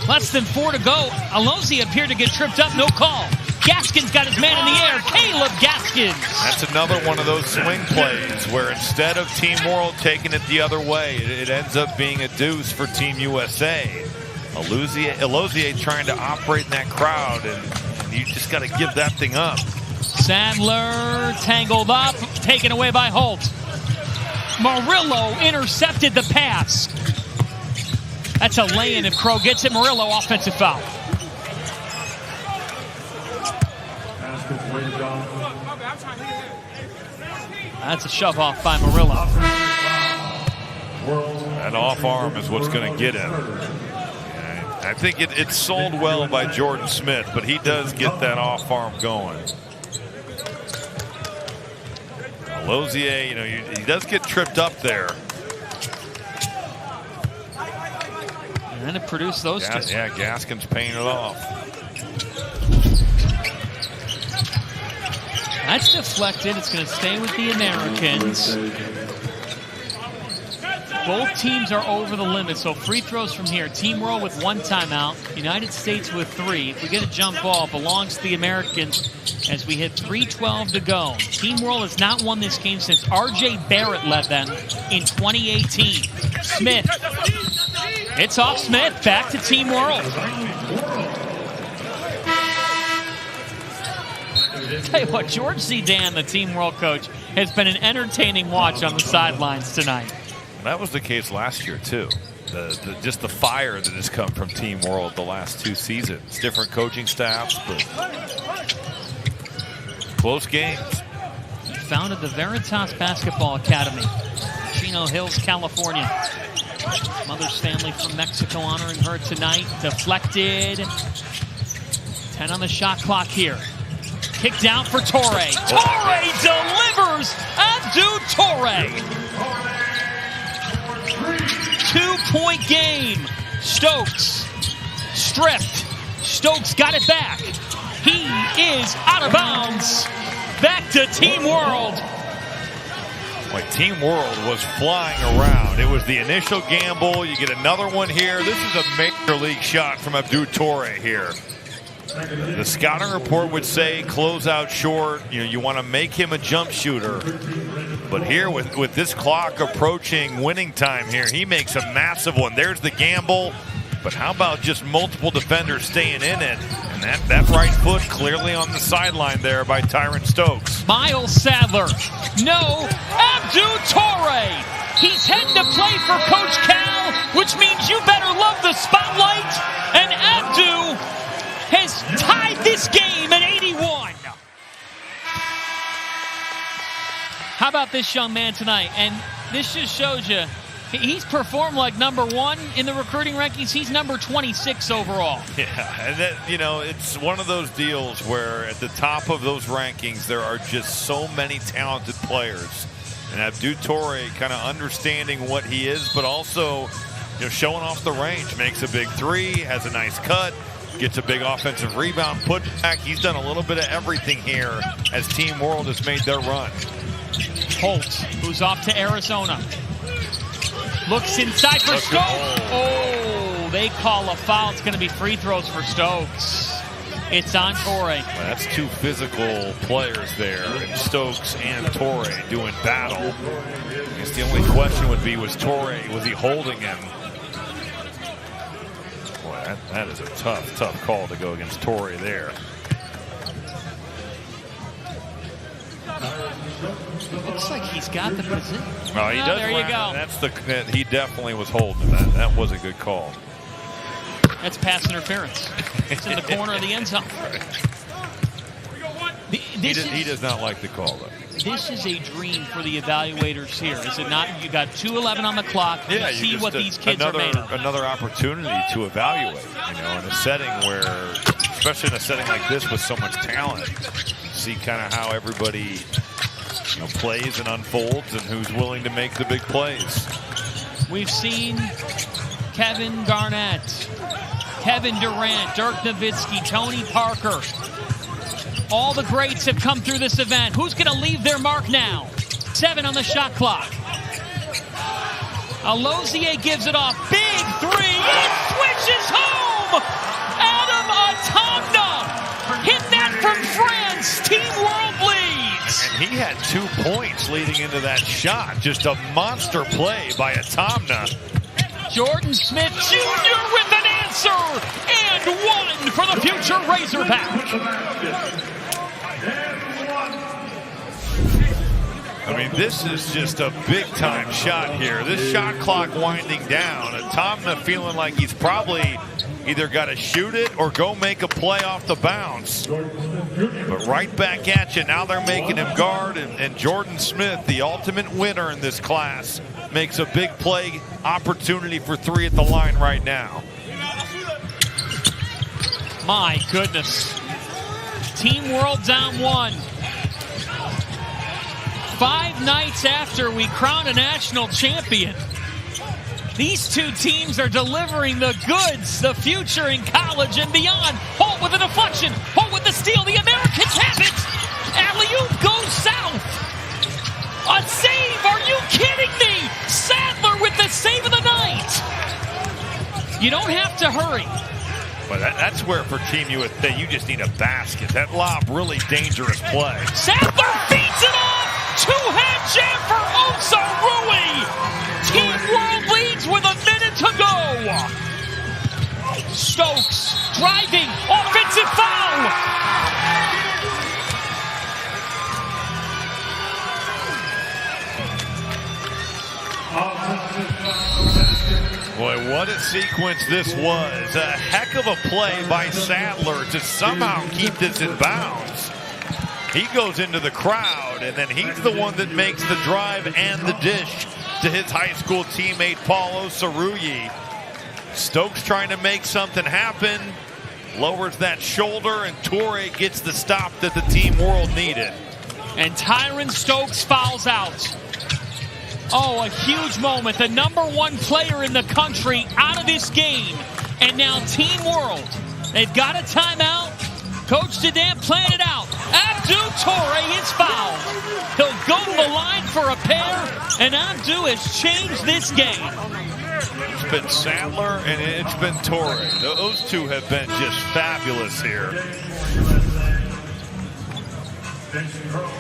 Speaker 1: Less than 4 to go. Alozie appeared to get tripped up. No call. Gaskins got his man in the air. Caleb Gaskins.
Speaker 2: That's another one of those swing plays where instead of Team World taking it the other way, it ends up being a deuce for Team USA. Alozie trying to operate in that crowd, and you just got to give that thing up.
Speaker 1: Sadler tangled up, taken away by Holt. Murillo intercepted the pass. That's a lay-in if Crow gets it. Murillo, offensive foul. That's a shove off by Murillo.
Speaker 2: That off arm is what's going to get him. I think it's sold well by Jordan Smith, but he does get that off arm going. Alozie, he does get tripped up there.
Speaker 1: And then it produced those two.
Speaker 2: Yeah, Gaskins paying it off.
Speaker 1: That's deflected. It's going to stay with the Americans. Both teams are over the limit, so free throws from here. Team World with 1 timeout. United States with 3. If we get a jump ball, it belongs to the Americans as we hit 3:12 to go. Team World has not won this game since R.J. Barrett led them in 2018. Smith. It's off Smith. Back to Team World. Tell you what, George Zidane, the Team World coach, has been an entertaining watch on the sidelines tonight.
Speaker 2: That was the case last year, too. Just the fire that has come from Team World the last 2 seasons. Different coaching staffs, but close games.
Speaker 1: He founded the Veritas Basketball Academy, Chino Hills, California. Mother's family from Mexico honoring her tonight. Deflected. 10 on the shot clock here. Kicked out for Torre. Torre delivers. Abdou Torre. 2-point game. Stokes stripped. Stokes got it back. He is out of bounds. Back to Team World.
Speaker 2: Boy, Team World was flying around. It was the initial gamble. You get another one here. This is a major league shot from Abdou Torre here. The scouting report would say close out short. You want to make him a jump shooter. But here with this clock approaching winning time here, he makes a massive one. There's the gamble. But how about just multiple defenders staying in it? And that right foot clearly on the sideline there by Tyron Stokes.
Speaker 1: Miles Sadler. No. Abdou Torre. He's heading to play for Coach Cal, which means you better love the spotlight. And Abdou has tied this game at 81. How about this young man tonight? And this just shows you, he's performed like #1 in the recruiting rankings. He's number 26 overall.
Speaker 2: Yeah, and that, it's one of those deals where at the top of those rankings, there are just so many talented players. And Abdou Torre kind of understanding what he is, but also showing off the range. Makes a big 3, has a nice cut. Gets a big offensive rebound, put back. He's done a little bit of everything here as Team World has made their run.
Speaker 1: Holt, who's off to Arizona. Looks inside for Stokes. Oh, they call a foul. It's going to be free throws for Stokes. It's on Torre.
Speaker 2: Well, that's 2 physical players there, and Stokes and Torre doing battle. I guess the only question would be, was he holding him? Boy, that is a tough call to go against Torre there.
Speaker 1: Looks like he's got the position.
Speaker 2: Oh, he does.
Speaker 1: There you go.
Speaker 2: He definitely was holding that. That was a good call.
Speaker 1: That's pass interference. It's in the corner of the end zone.
Speaker 2: He does not like the call, though.
Speaker 1: This is a dream for the evaluators here, is it not? You got 2:11 on the clock.
Speaker 2: Yeah,
Speaker 1: you see what these kids are made of.
Speaker 2: Another opportunity to evaluate, in a setting where especially in a setting like this with so much talent. See kind of how everybody plays and unfolds and who's willing to make the big plays.
Speaker 1: We've seen Kevin Garnett, Kevin Durant, Dirk Nowitzki, Tony Parker. All the greats have come through this event. Who's going to leave their mark now? 7 on the shot clock. Alozier gives it off. Big three. It switches home. Adam Atamna hit that from France. Team World leads.
Speaker 2: And he had 2 points leading into that shot. Just a monster play by Atamna.
Speaker 1: Jordan Smith Jr. with an answer. And 1 for the future Razorback.
Speaker 2: I mean, this is just a big-time shot here. This shot clock winding down. Atamna feeling like he's probably either got to shoot it or go make a play off the bounce. But right back at you. Now they're making him guard. And Jordan Smith, the ultimate winner in this class, makes a big play opportunity for 3 at the line right now.
Speaker 1: My goodness. Team World down 1. 5 nights after we crowned a national champion, these 2 teams are delivering the goods, the future in college and beyond. Holt with a deflection. Holt with the steal. The Americans have it. Alley-oop goes south. A save. Are you kidding me? Sadler with the save of the night. You don't have to hurry.
Speaker 2: But that's where for Team USA, you just need a basket. That lob, really dangerous play.
Speaker 1: Sadler feeds it off. 2-hand jam for Osarui. Team World leads with a minute to go. Stokes driving. Offensive foul.
Speaker 2: Boy, what a sequence this was. A heck of a play by Sadler to somehow keep this in bounds. He goes into the crowd, and then he's the one that makes the drive and the dish to his high school teammate, Paul Osaruyi. Stokes trying to make something happen, lowers that shoulder, and Torre gets the stop that the Team World needed.
Speaker 1: And Tyron Stokes fouls out. Oh, a huge moment. The #1 player in the country out of this game. And now Team World, they've got a timeout. Coach Dedam planned it out. Abdou Torre is fouled. He'll go to the line for a pair, and Abdou has changed this game.
Speaker 2: It's been Sadler and it's been Torre. Those 2 have been just fabulous here.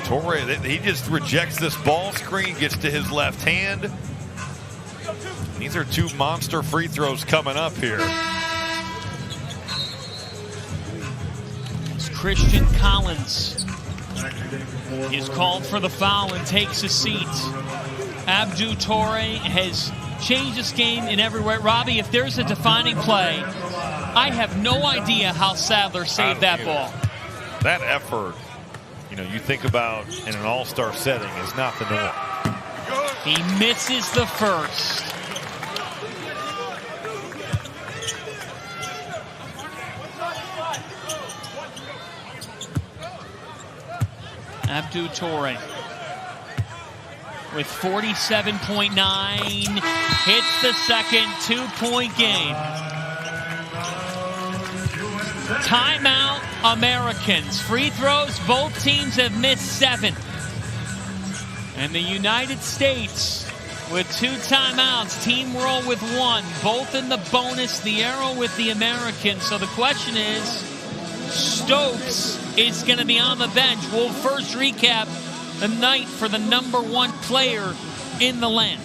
Speaker 2: Torre, he just rejects this ball screen, gets to his left hand. These are 2 monster free throws coming up here.
Speaker 1: Christian Collins is called for the foul and takes a seat. Abdou Torre has changed this game in every way. Robbie, if there's a defining play, I have no idea how Sadler saved that ball.
Speaker 2: That effort, you think about in an all-star setting, is not the norm.
Speaker 1: He misses the first. Abdou Torre with 47.9, hits the second 2-point game. Timeout, Americans. Free throws, both teams have missed 7. And the United States with 2 timeouts, Team World with 1, both in the bonus, the arrow with the Americans. So the question is, Stokes is going to be on the bench. We'll first recap the night for the #1 player in the land.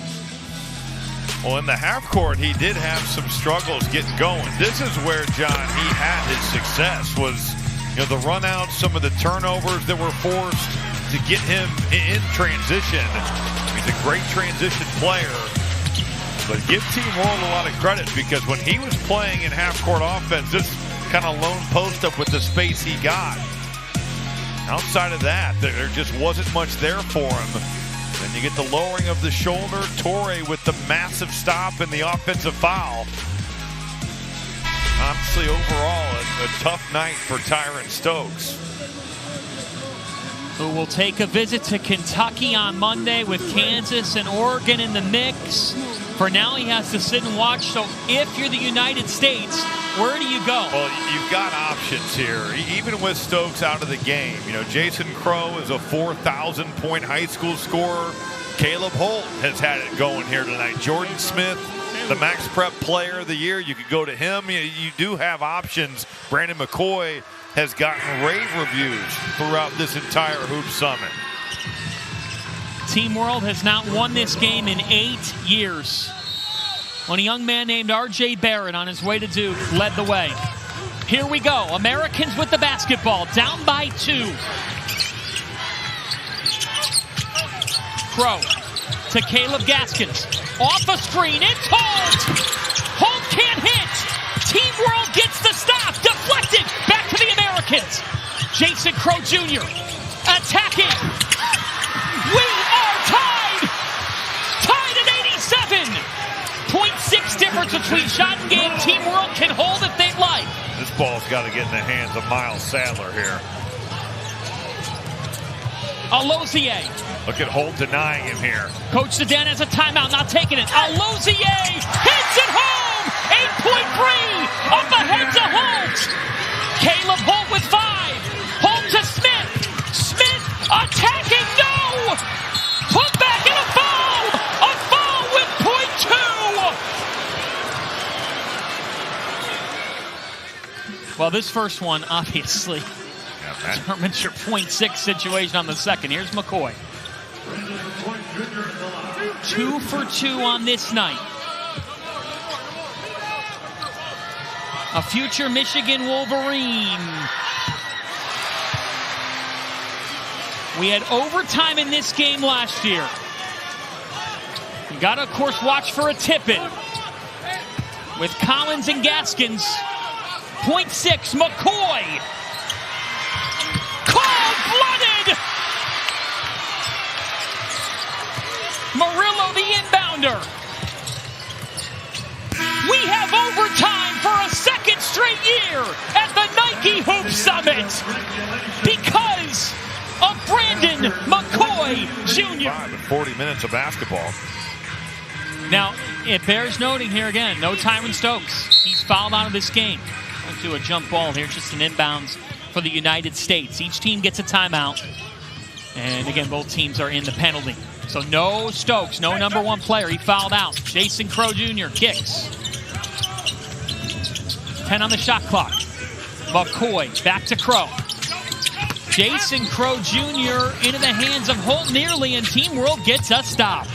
Speaker 2: Well, in the half court, he did have some struggles getting going. This is where, John, he had his success, was the run-outs, some of the turnovers that were forced to get him in transition. He's a great transition player. But give Team World a lot of credit, because when he was playing in half-court offense, this kind of lone post-up with the space he got. Outside of that, there just wasn't much there for him. Then you get the lowering of the shoulder. Torre with the massive stop and the offensive foul. honestly, overall, a tough night for Tyron Stokes,
Speaker 1: who will take a visit to Kentucky on Monday with Kansas and Oregon in the mix. For now, he has to sit and watch. So if you're the United States, where do you go?
Speaker 2: Well, you've got options here, even with Stokes out of the game. You know, Jason Crow is a 4,000-point high school scorer. Caleb Holt has had it going here tonight. Jordan Smith, the Max Prep Player of the Year, you could go to him. You do have options. Brandon McCoy has gotten rave reviews throughout this entire Hoop Summit.
Speaker 1: Team World has not won this game in 8 years. When a young man named R.J. Barrett on his way to Duke led the way. Here we go. Americans with the basketball, down by 2. Crow to Caleb Gaskins. Off a screen, it's Holt! Holt can't hit! Team World gets the stop! Deflected! Back to the Americans! Jason Crow Jr. attacking! We are tied! Tied at 87! 0.6 difference between shot and game. Team World can hold if they'd like.
Speaker 2: This ball's got to get in the hands of Miles Sadler here.
Speaker 1: Alozier.
Speaker 2: Look at Holt denying him here.
Speaker 1: Coach Sedan has a timeout, not taking it. Alozier hits it home! 8.3 up ahead to Holt. Caleb Holt with 5. Holt to Smith. Smith attacking, no! Put back in a foul! A foul with .2! Well, this first one, obviously, determines your .6 situation on the second. Here's McCoy. 2 for 2 on this night. A future Michigan Wolverine. We had overtime in this game last year. You got to, of course, watch for a tip-in. With Collins and Gaskins. .6, McCoy. Cold-blooded! Murillo, the inbounder. We have overtime for a second straight year at the Nike Hoop Summit because of Brandon McCoy Jr.
Speaker 2: 40 minutes of basketball.
Speaker 1: Now, it bears noting here again, no Tyron Stokes. He's fouled out of this game. Going to a jump ball here, just an inbounds for the United States. Each team gets a timeout. And again, both teams are in the penalty. So no Stokes, no number 1 player. He fouled out. Jason Crow Jr. kicks. 10 on the shot clock. McCoy back to Crow. Jason Crow Jr. into the hands of Holt nearly, and Team World gets a stop.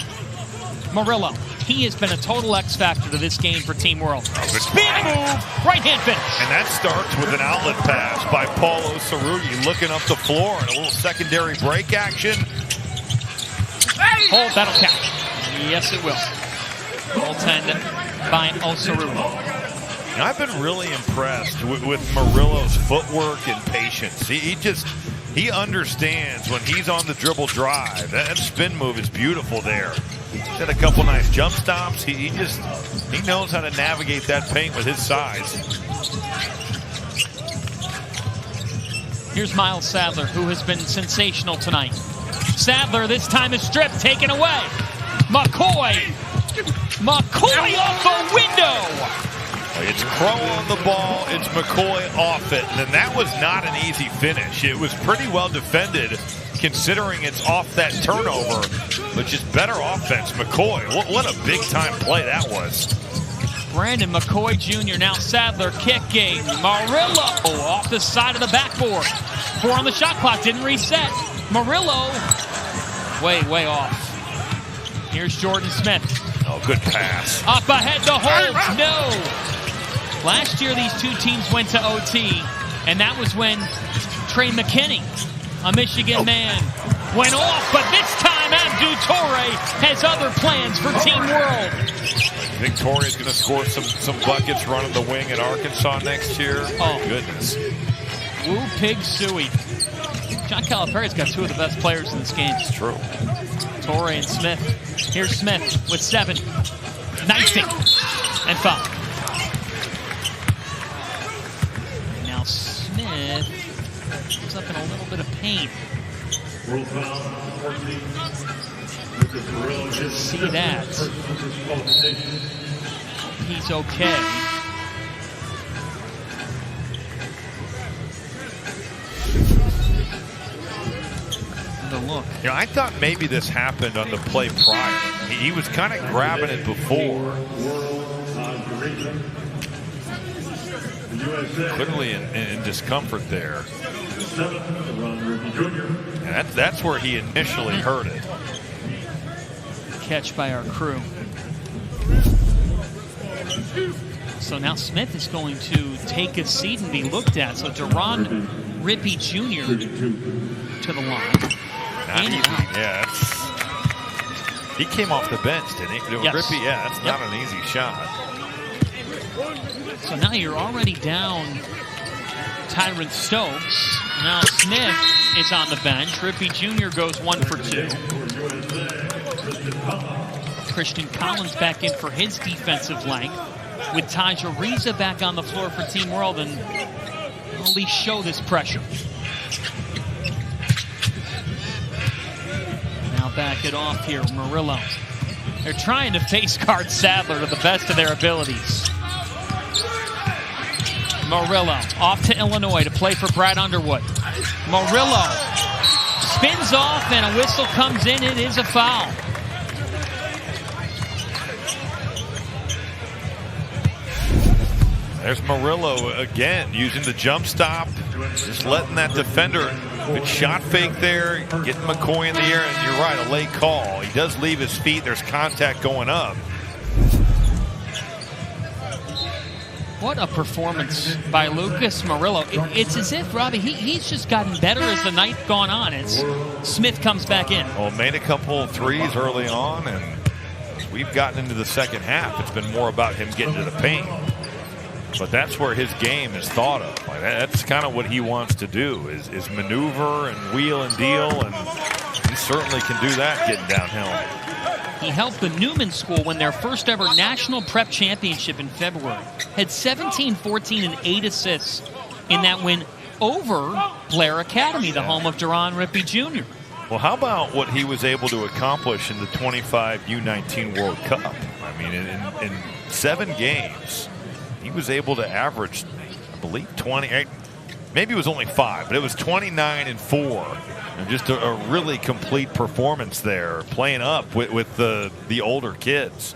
Speaker 1: Murillo. He has been a total X factor to this game for Team World. Spin move, right hand finish.
Speaker 2: And that starts with an outlet pass by Paulo Cerruti looking up the floor and a little secondary break action.
Speaker 1: Hold, that'll catch. Yes, it will. Goaltend by Cerruti.
Speaker 2: I've been really impressed with Murillo's footwork and patience. He understands when he's on the dribble drive. That spin move is beautiful there. He's had a couple nice jump stops. He knows how to navigate that paint with his size.
Speaker 1: Here's Miles Sadler, who has been sensational tonight. Sadler this time is stripped, taken away. McCoy off the window.
Speaker 2: It's Crow on the ball, it's McCoy off it, and that was not an easy finish. It was pretty well defended considering it's off that turnover, but just better offense. McCoy, what a big-time play that was.
Speaker 1: Brandon McCoy Jr. Now Sadler kicking. Murillo off the side of the backboard. 4 on the shot clock, didn't reset. Murillo way off. Here's Jordan Smith.
Speaker 2: Oh, good pass.
Speaker 1: Up ahead to Holt. No. Last year, these two teams went to OT, and that was when Trey McKinney, a Michigan man, went off. But this time, Abdou Toure has other plans for Team World.
Speaker 2: Victoria's going to score some buckets running the wing at Arkansas next year. Oh, goodness.
Speaker 1: Woo Pig Suey. John Calipari's got 2 of the best players in this game.
Speaker 2: It's true.
Speaker 1: Toure and Smith. Here's Smith with 7. Knifing. And foul. Smith comes up in a little bit of pain. See that. He's okay. The look.
Speaker 2: You know, I thought maybe this happened on the play prior. He was kind of grabbing it before. Clearly in discomfort there. And that's where he initially heard it.
Speaker 1: Catch by our crew. So now Smith is going to take a seat and be looked at. So Duron Rippey Jr. to the line.
Speaker 2: Not easy. Yeah, he came off the bench, didn't he?
Speaker 1: Yes.
Speaker 2: Rippey, yeah, that's not an easy shot.
Speaker 1: So now you're already down Tyron Stokes. Now Smith is on the bench. Rippey Jr. goes 1 for 2. Christian Collins back in for his defensive length, with Tyja Ariza back on the floor for Team World, and at least show this pressure. Now back it off here, Murillo. They're trying to face guard Sadler to the best of their abilities. Murillo off to Illinois to play for Brad Underwood. Murillo spins off and a whistle comes in. It is a foul.
Speaker 2: There's Murillo again, using the jump stop, just letting that defender, good shot fake there, getting McCoy in the air, and you're right, a late call. He does leave his feet, there's contact going up.
Speaker 1: What a performance by Lucas Murillo. It's as if, Robbie, he's just gotten better as the night gone on as Smith comes back in.
Speaker 2: Well, made a couple of threes early on, and we've gotten into the second half. It's been more about him getting to the paint. But that's where his game is thought of. Like, that's kind of what he wants to do, is maneuver and wheel and deal, and he certainly can do that getting downhill.
Speaker 1: He helped the Newman School win their first ever National Prep Championship in February. Had 17, 14, and 8 assists in that win over Blair Academy, the home of Duron Rippey Jr.
Speaker 2: Well, how about what he was able to accomplish in the 25 U19 World Cup? I mean, in 7 games, he was able to average, I believe, 28. Maybe it was only 5, but it was 29 and 4. And just a really complete performance there, playing up with the older kids.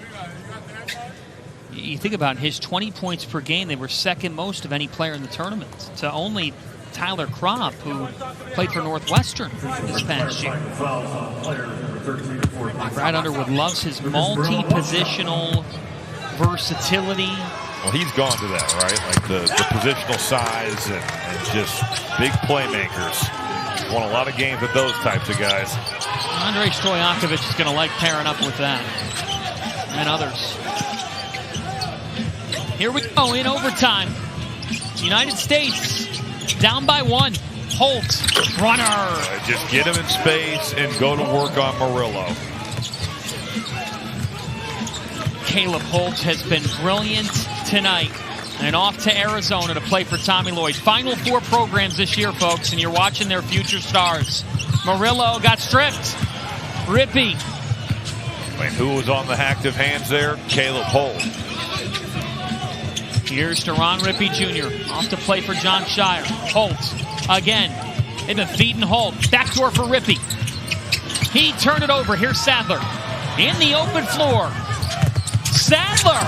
Speaker 1: You think about his 20 points per game, they were second most of any player in the tournament, to only Tyler Kropp, who played for Northwestern this past year. Brad Underwood loves his multi-positional versatility.
Speaker 2: Well, he's gone to that, right? Like the positional size and just big playmakers. Won a lot of games with those types of guys.
Speaker 1: Andrei Stojakovic is going to like pairing up with that and others. Here we go in overtime. United States down by 1. Holt, runner.
Speaker 2: Just get him in space and go to work on Murillo.
Speaker 1: Caleb Holt has been brilliant tonight. And off to Arizona to play for Tommy Lloyd. Final 4 programs this year, folks, and you're watching their future stars. Murillo got stripped. Rippey.
Speaker 2: Wait, who was on the active hands there? Caleb Holt.
Speaker 1: Here's Duron Rippey Jr. off to play for John Shire. Holt again. They've been feeding Holt. Backdoor for Rippey. He turned it over. Here's Sadler. In the open floor. Sadler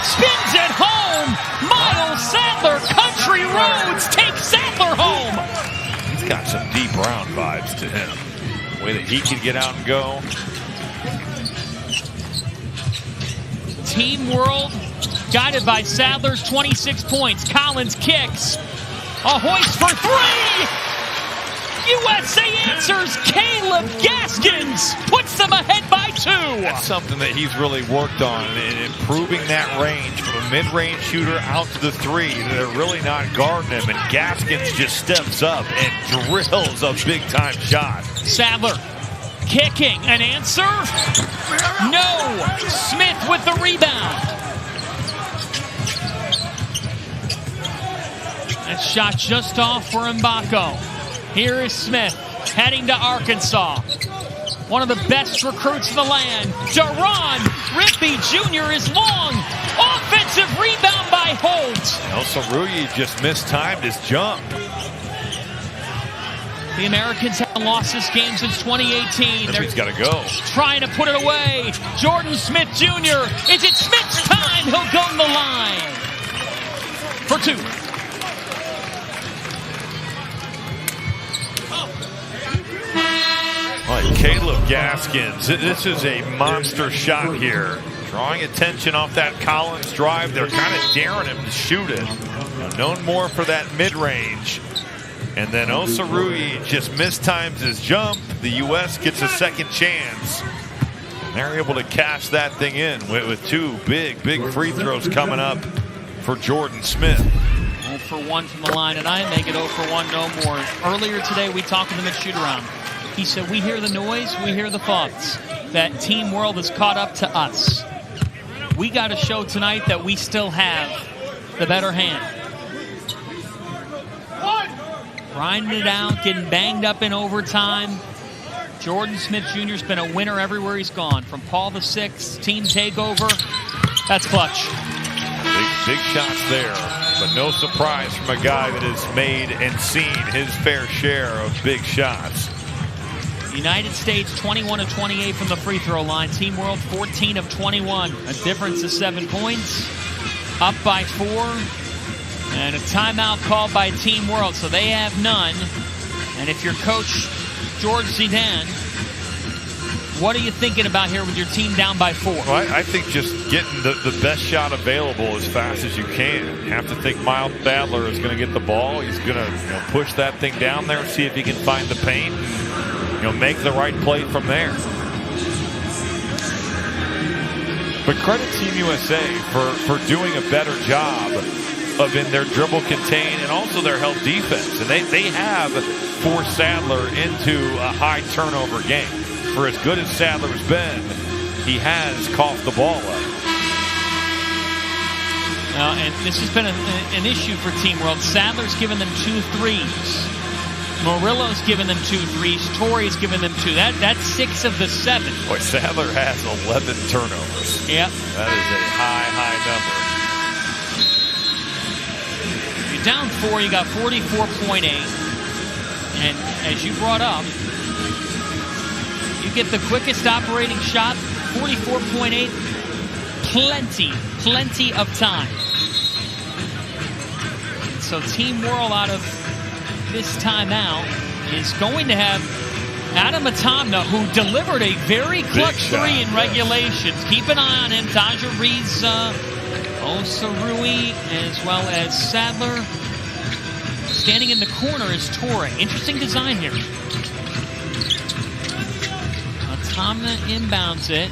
Speaker 1: spins it home. Miles Sadler, Country Roads takes Sadler home.
Speaker 2: He's got some deep round vibes to him. The way that he can get out and go.
Speaker 1: Team World guided by Sadler's 26 points. Collins kicks. A hoist for 3. USA answers. Caleb Gaskins puts them ahead by 2.
Speaker 2: That's something that he's really worked on in improving that range from a mid-range shooter out to the 3. They're really not guarding him, and Gaskins just steps up and drills a big-time shot.
Speaker 1: Sadler kicking. An answer? No. Smith with the rebound. That shot just off for Mbako. Here is Smith heading to Arkansas. One of the best recruits in the land. Deron Rigby Jr. is long. Offensive rebound by Holt.
Speaker 2: Saruyi just mistimed his jump.
Speaker 1: The Americans haven't lost this game since 2018.
Speaker 2: He's got to go.
Speaker 1: Trying to put it away. Jordan Smith Jr. Is it Smith's time? He'll go to the line for two.
Speaker 2: Caleb Gaskins, this is a monster shot here. Drawing attention off that Collins drive. They're kind of daring him to shoot it. Known more for that mid-range. And then Osaruyi just mistimes his jump. The U.S. gets a second chance. They're able to cash that thing in with two big free throws coming up for Jordan Smith.
Speaker 1: 0 for 1 from the line, and I make it 0 for 1 no more. Earlier today, we talked to him at shoot-around. He said, we hear the noise, we hear the thoughts. That Team World has caught up to us. We got to show tonight that we still have the better hand. Grinding it out, getting banged up in overtime. Jordan Smith Jr. has been a winner everywhere he's gone. From Paul VI, team takeover. That's clutch.
Speaker 2: Big shots there, but no surprise from a guy that has made and seen his fair share of big shots.
Speaker 1: United States 21 of 28 from the free throw line. Team World 14 of 21. A difference of 7 points. Up by 4. And a timeout called by Team World, so they have none. And if you're Coach George Zidane, what are you thinking about here with your team down by 4?
Speaker 2: Well, I think just getting the best shot available as fast as you can. You have to think Miles Sadler is going to get the ball. He's going to push that thing down there, see if he can find the paint. Make the right play from there. But credit Team USA for doing a better job of in their dribble contain and also their help defense. And they have forced Sadler into a high turnover game. For as good as Sadler's been, he has coughed the ball up.
Speaker 1: And this has been an issue for Team World. Sadler's given them 2 threes. Murillo's given them 2 threes. Torrey's given them 2. That's 6 of the 7.
Speaker 2: Boy, Sadler has 11 turnovers.
Speaker 1: Yep.
Speaker 2: That is a high number.
Speaker 1: You're down 4. You got 44.8. And as you brought up, you get the quickest operating shot, 44.8. Plenty of time. So Team World out of this timeout is going to have Adam Atamna, who delivered a very clutch 3 in regulations. Keep an eye on him. Taja Reed's Osaruyi, as well as Sadler. Standing in the corner is Torrey. Interesting design here. Atamna inbounds it.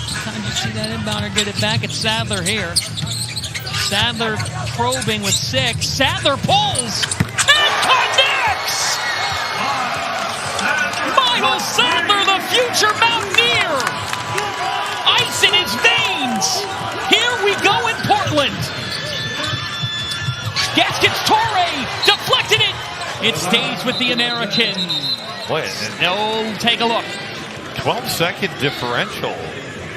Speaker 1: Sometimes you see that inbounder get it back. It's Sadler here. Sadler probing with 6. Sadler pulls and connects! Miles Sadler, the future Mountaineer! Ice in his veins! Here we go in Portland! Gaskins Torrey deflected it! It stays with the American. Take a look.
Speaker 2: 12-second differential.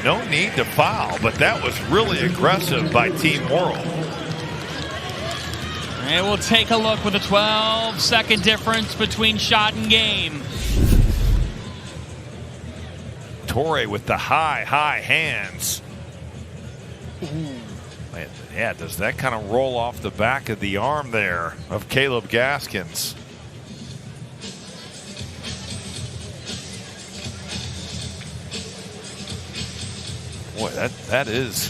Speaker 2: No need to foul, but that was really aggressive by Team World.
Speaker 1: And we'll take a look with a 12-second difference between shot and game.
Speaker 2: Torrey with the high hands. Man, yeah, does that kind of roll off the back of the arm there of Caleb Gaskins? Boy, that is,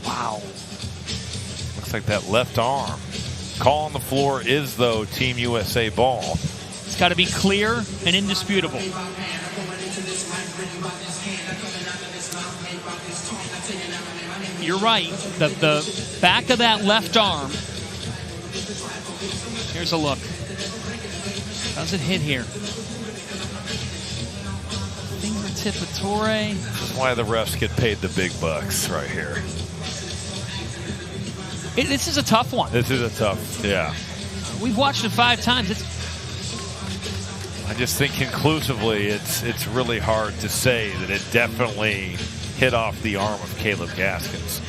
Speaker 2: wow. Looks like that left arm. Call on the floor is, though, Team USA ball.
Speaker 1: It's got to be clear and indisputable. You're right. The back of that left arm. Here's a look. How's it hit here? Fingertip of Torrey.
Speaker 2: That's why the refs get paid the big bucks right here.
Speaker 1: This is a tough one.
Speaker 2: This is a tough, yeah.
Speaker 1: We've watched it 5 times.
Speaker 2: I just think conclusively it's really hard to say that it definitely hit off the arm of Caleb Gaskins.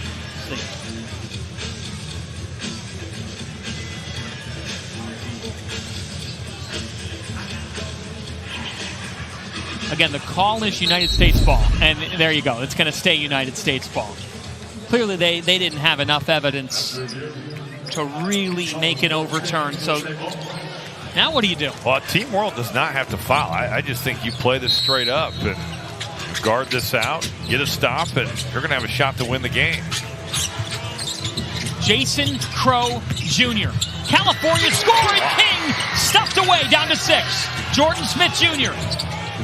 Speaker 1: Again, the call is United States ball, and there you go. It's going to stay United States ball. Clearly, they didn't have enough evidence to really make an overturn. So now what do you do?
Speaker 2: Well, Team World does not have to foul. I just think you play this straight up and guard this out, get a stop, and you're going to have a shot to win the game.
Speaker 1: Jason Crow Jr. California scoring king, stuffed away down to 6. Jordan Smith Jr.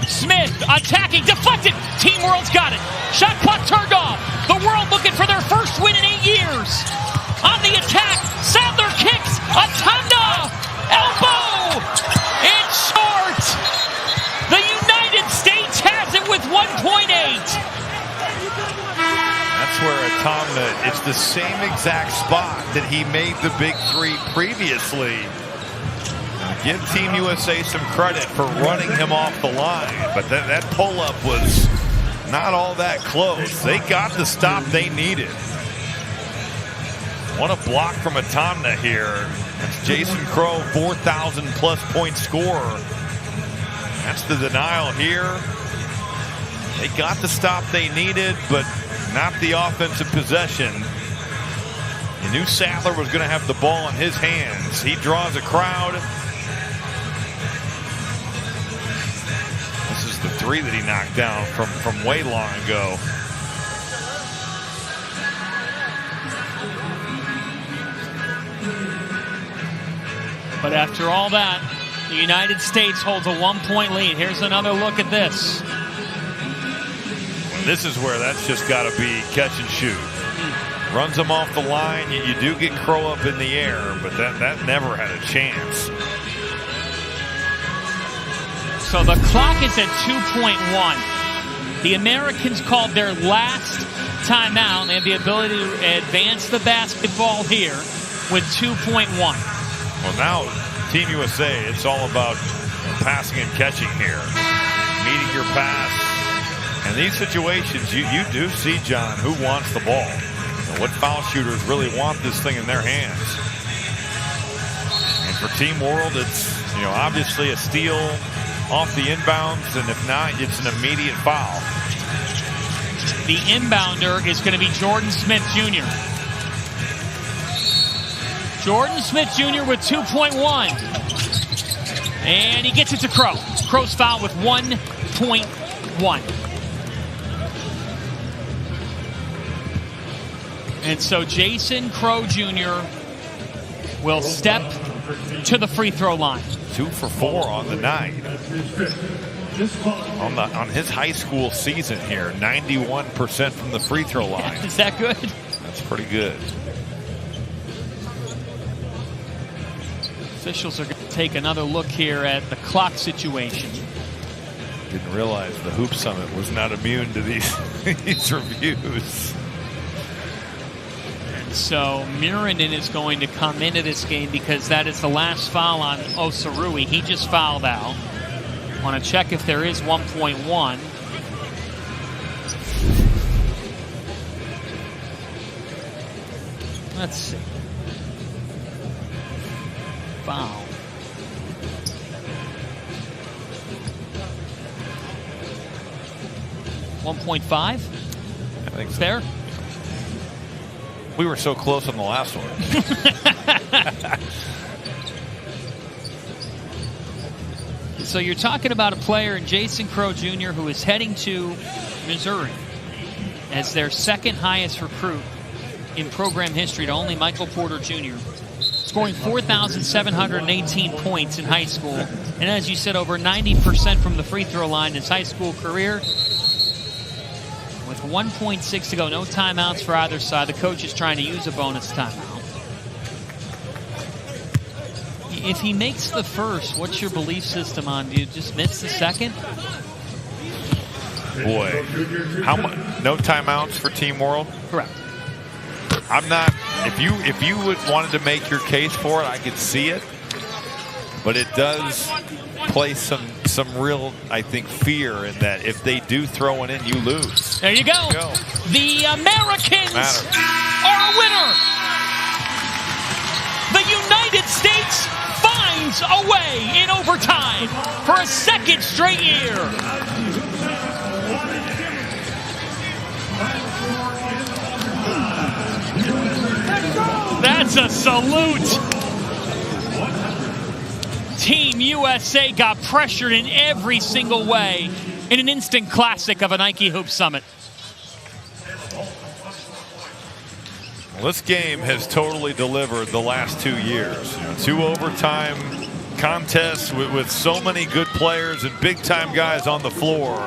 Speaker 1: Smith attacking, deflected. Team World's got it. Shot clock turned off. The World looking for their first win in 8 years. On the attack, Sadler kicks. Atanda, elbow. It's short. The United States has it with 1.8.
Speaker 2: That's where Atanda, it's the same exact spot that he made the big 3 previously. Give Team USA some credit for running him off the line, but that pull-up was not all that close. They got the stop they needed. What a block from Atanda here. That's Jason Crow, 4,000-plus point scorer. That's the denial here. They got the stop they needed, but not the offensive possession. You knew Sadler was going to have the ball in his hands. He draws a crowd. This is the 3 that he knocked down from way long ago.
Speaker 1: But after all that, the United States holds a 1-point lead. Here's another look at this.
Speaker 2: This is where that's just got to be catch and shoot. Runs them off the line. You do get Crow up in the air, but that never had a chance.
Speaker 1: So the clock is at 2.1. The Americans called their last timeout. They have the ability to advance the basketball here with 2.1.
Speaker 2: Well, now Team USA, it's all about passing and catching here. Meeting your pass. In these situations, you do see, John, who wants the ball. What foul shooters really want this thing in their hands. And for Team World, it's obviously a steal off the inbounds, and if not, it's an immediate foul.
Speaker 1: The inbounder is going to be Jordan Smith Jr. Jordan Smith Jr. with 2.1. And he gets it to Crow. Crow's foul with 1.1. And so Jason Crow Jr. will step to the free throw line.
Speaker 2: 2 for 4 on the night. On his high school season here, 91% from the free throw line.
Speaker 1: Is that good?
Speaker 2: That's pretty good.
Speaker 1: Officials are going to take another look here at the clock situation.
Speaker 2: Didn't realize the Hoop Summit was not immune to these reviews.
Speaker 1: So Miranden is going to come into this game because that is the last foul on Osarui. He just fouled out. Want to check if there is 1.1. Let's see. Foul. $1.5?
Speaker 2: I think so.
Speaker 1: There?
Speaker 2: We were so close on the last one.
Speaker 1: So you're talking about a player in Jason Crow Jr. who is heading to Missouri as their second highest recruit in program history to only Michael Porter Jr. Scoring 4,718 points in high school. And as you said, over 90% from the free throw line in his high school career. With 1.6 to go, no timeouts for either side. The coach is trying to use a bonus timeout. If he makes the first, what's your belief system on? Do you just miss the second?
Speaker 2: Boy, how much? No timeouts for Team World?
Speaker 1: Correct.
Speaker 2: I'm not. If you wanted to make your case for it, I could see it. but it does place some real, I think, fear in that if they do throw it in, you lose.
Speaker 1: There you go. The Americans are a winner. The United States finds a way in overtime for a second straight year. That's a salute. Team USA got pressured in every single way in an instant classic of a Nike Hoop Summit.
Speaker 2: Well, this game has totally delivered the last 2 years. 2 overtime contests with so many good players and big-time guys on the floor.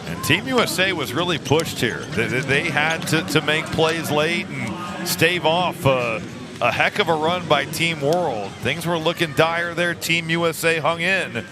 Speaker 2: And Team USA was really pushed here. They had to make plays late and stave off a heck of a run by Team World. Things were looking dire there. Team USA hung in.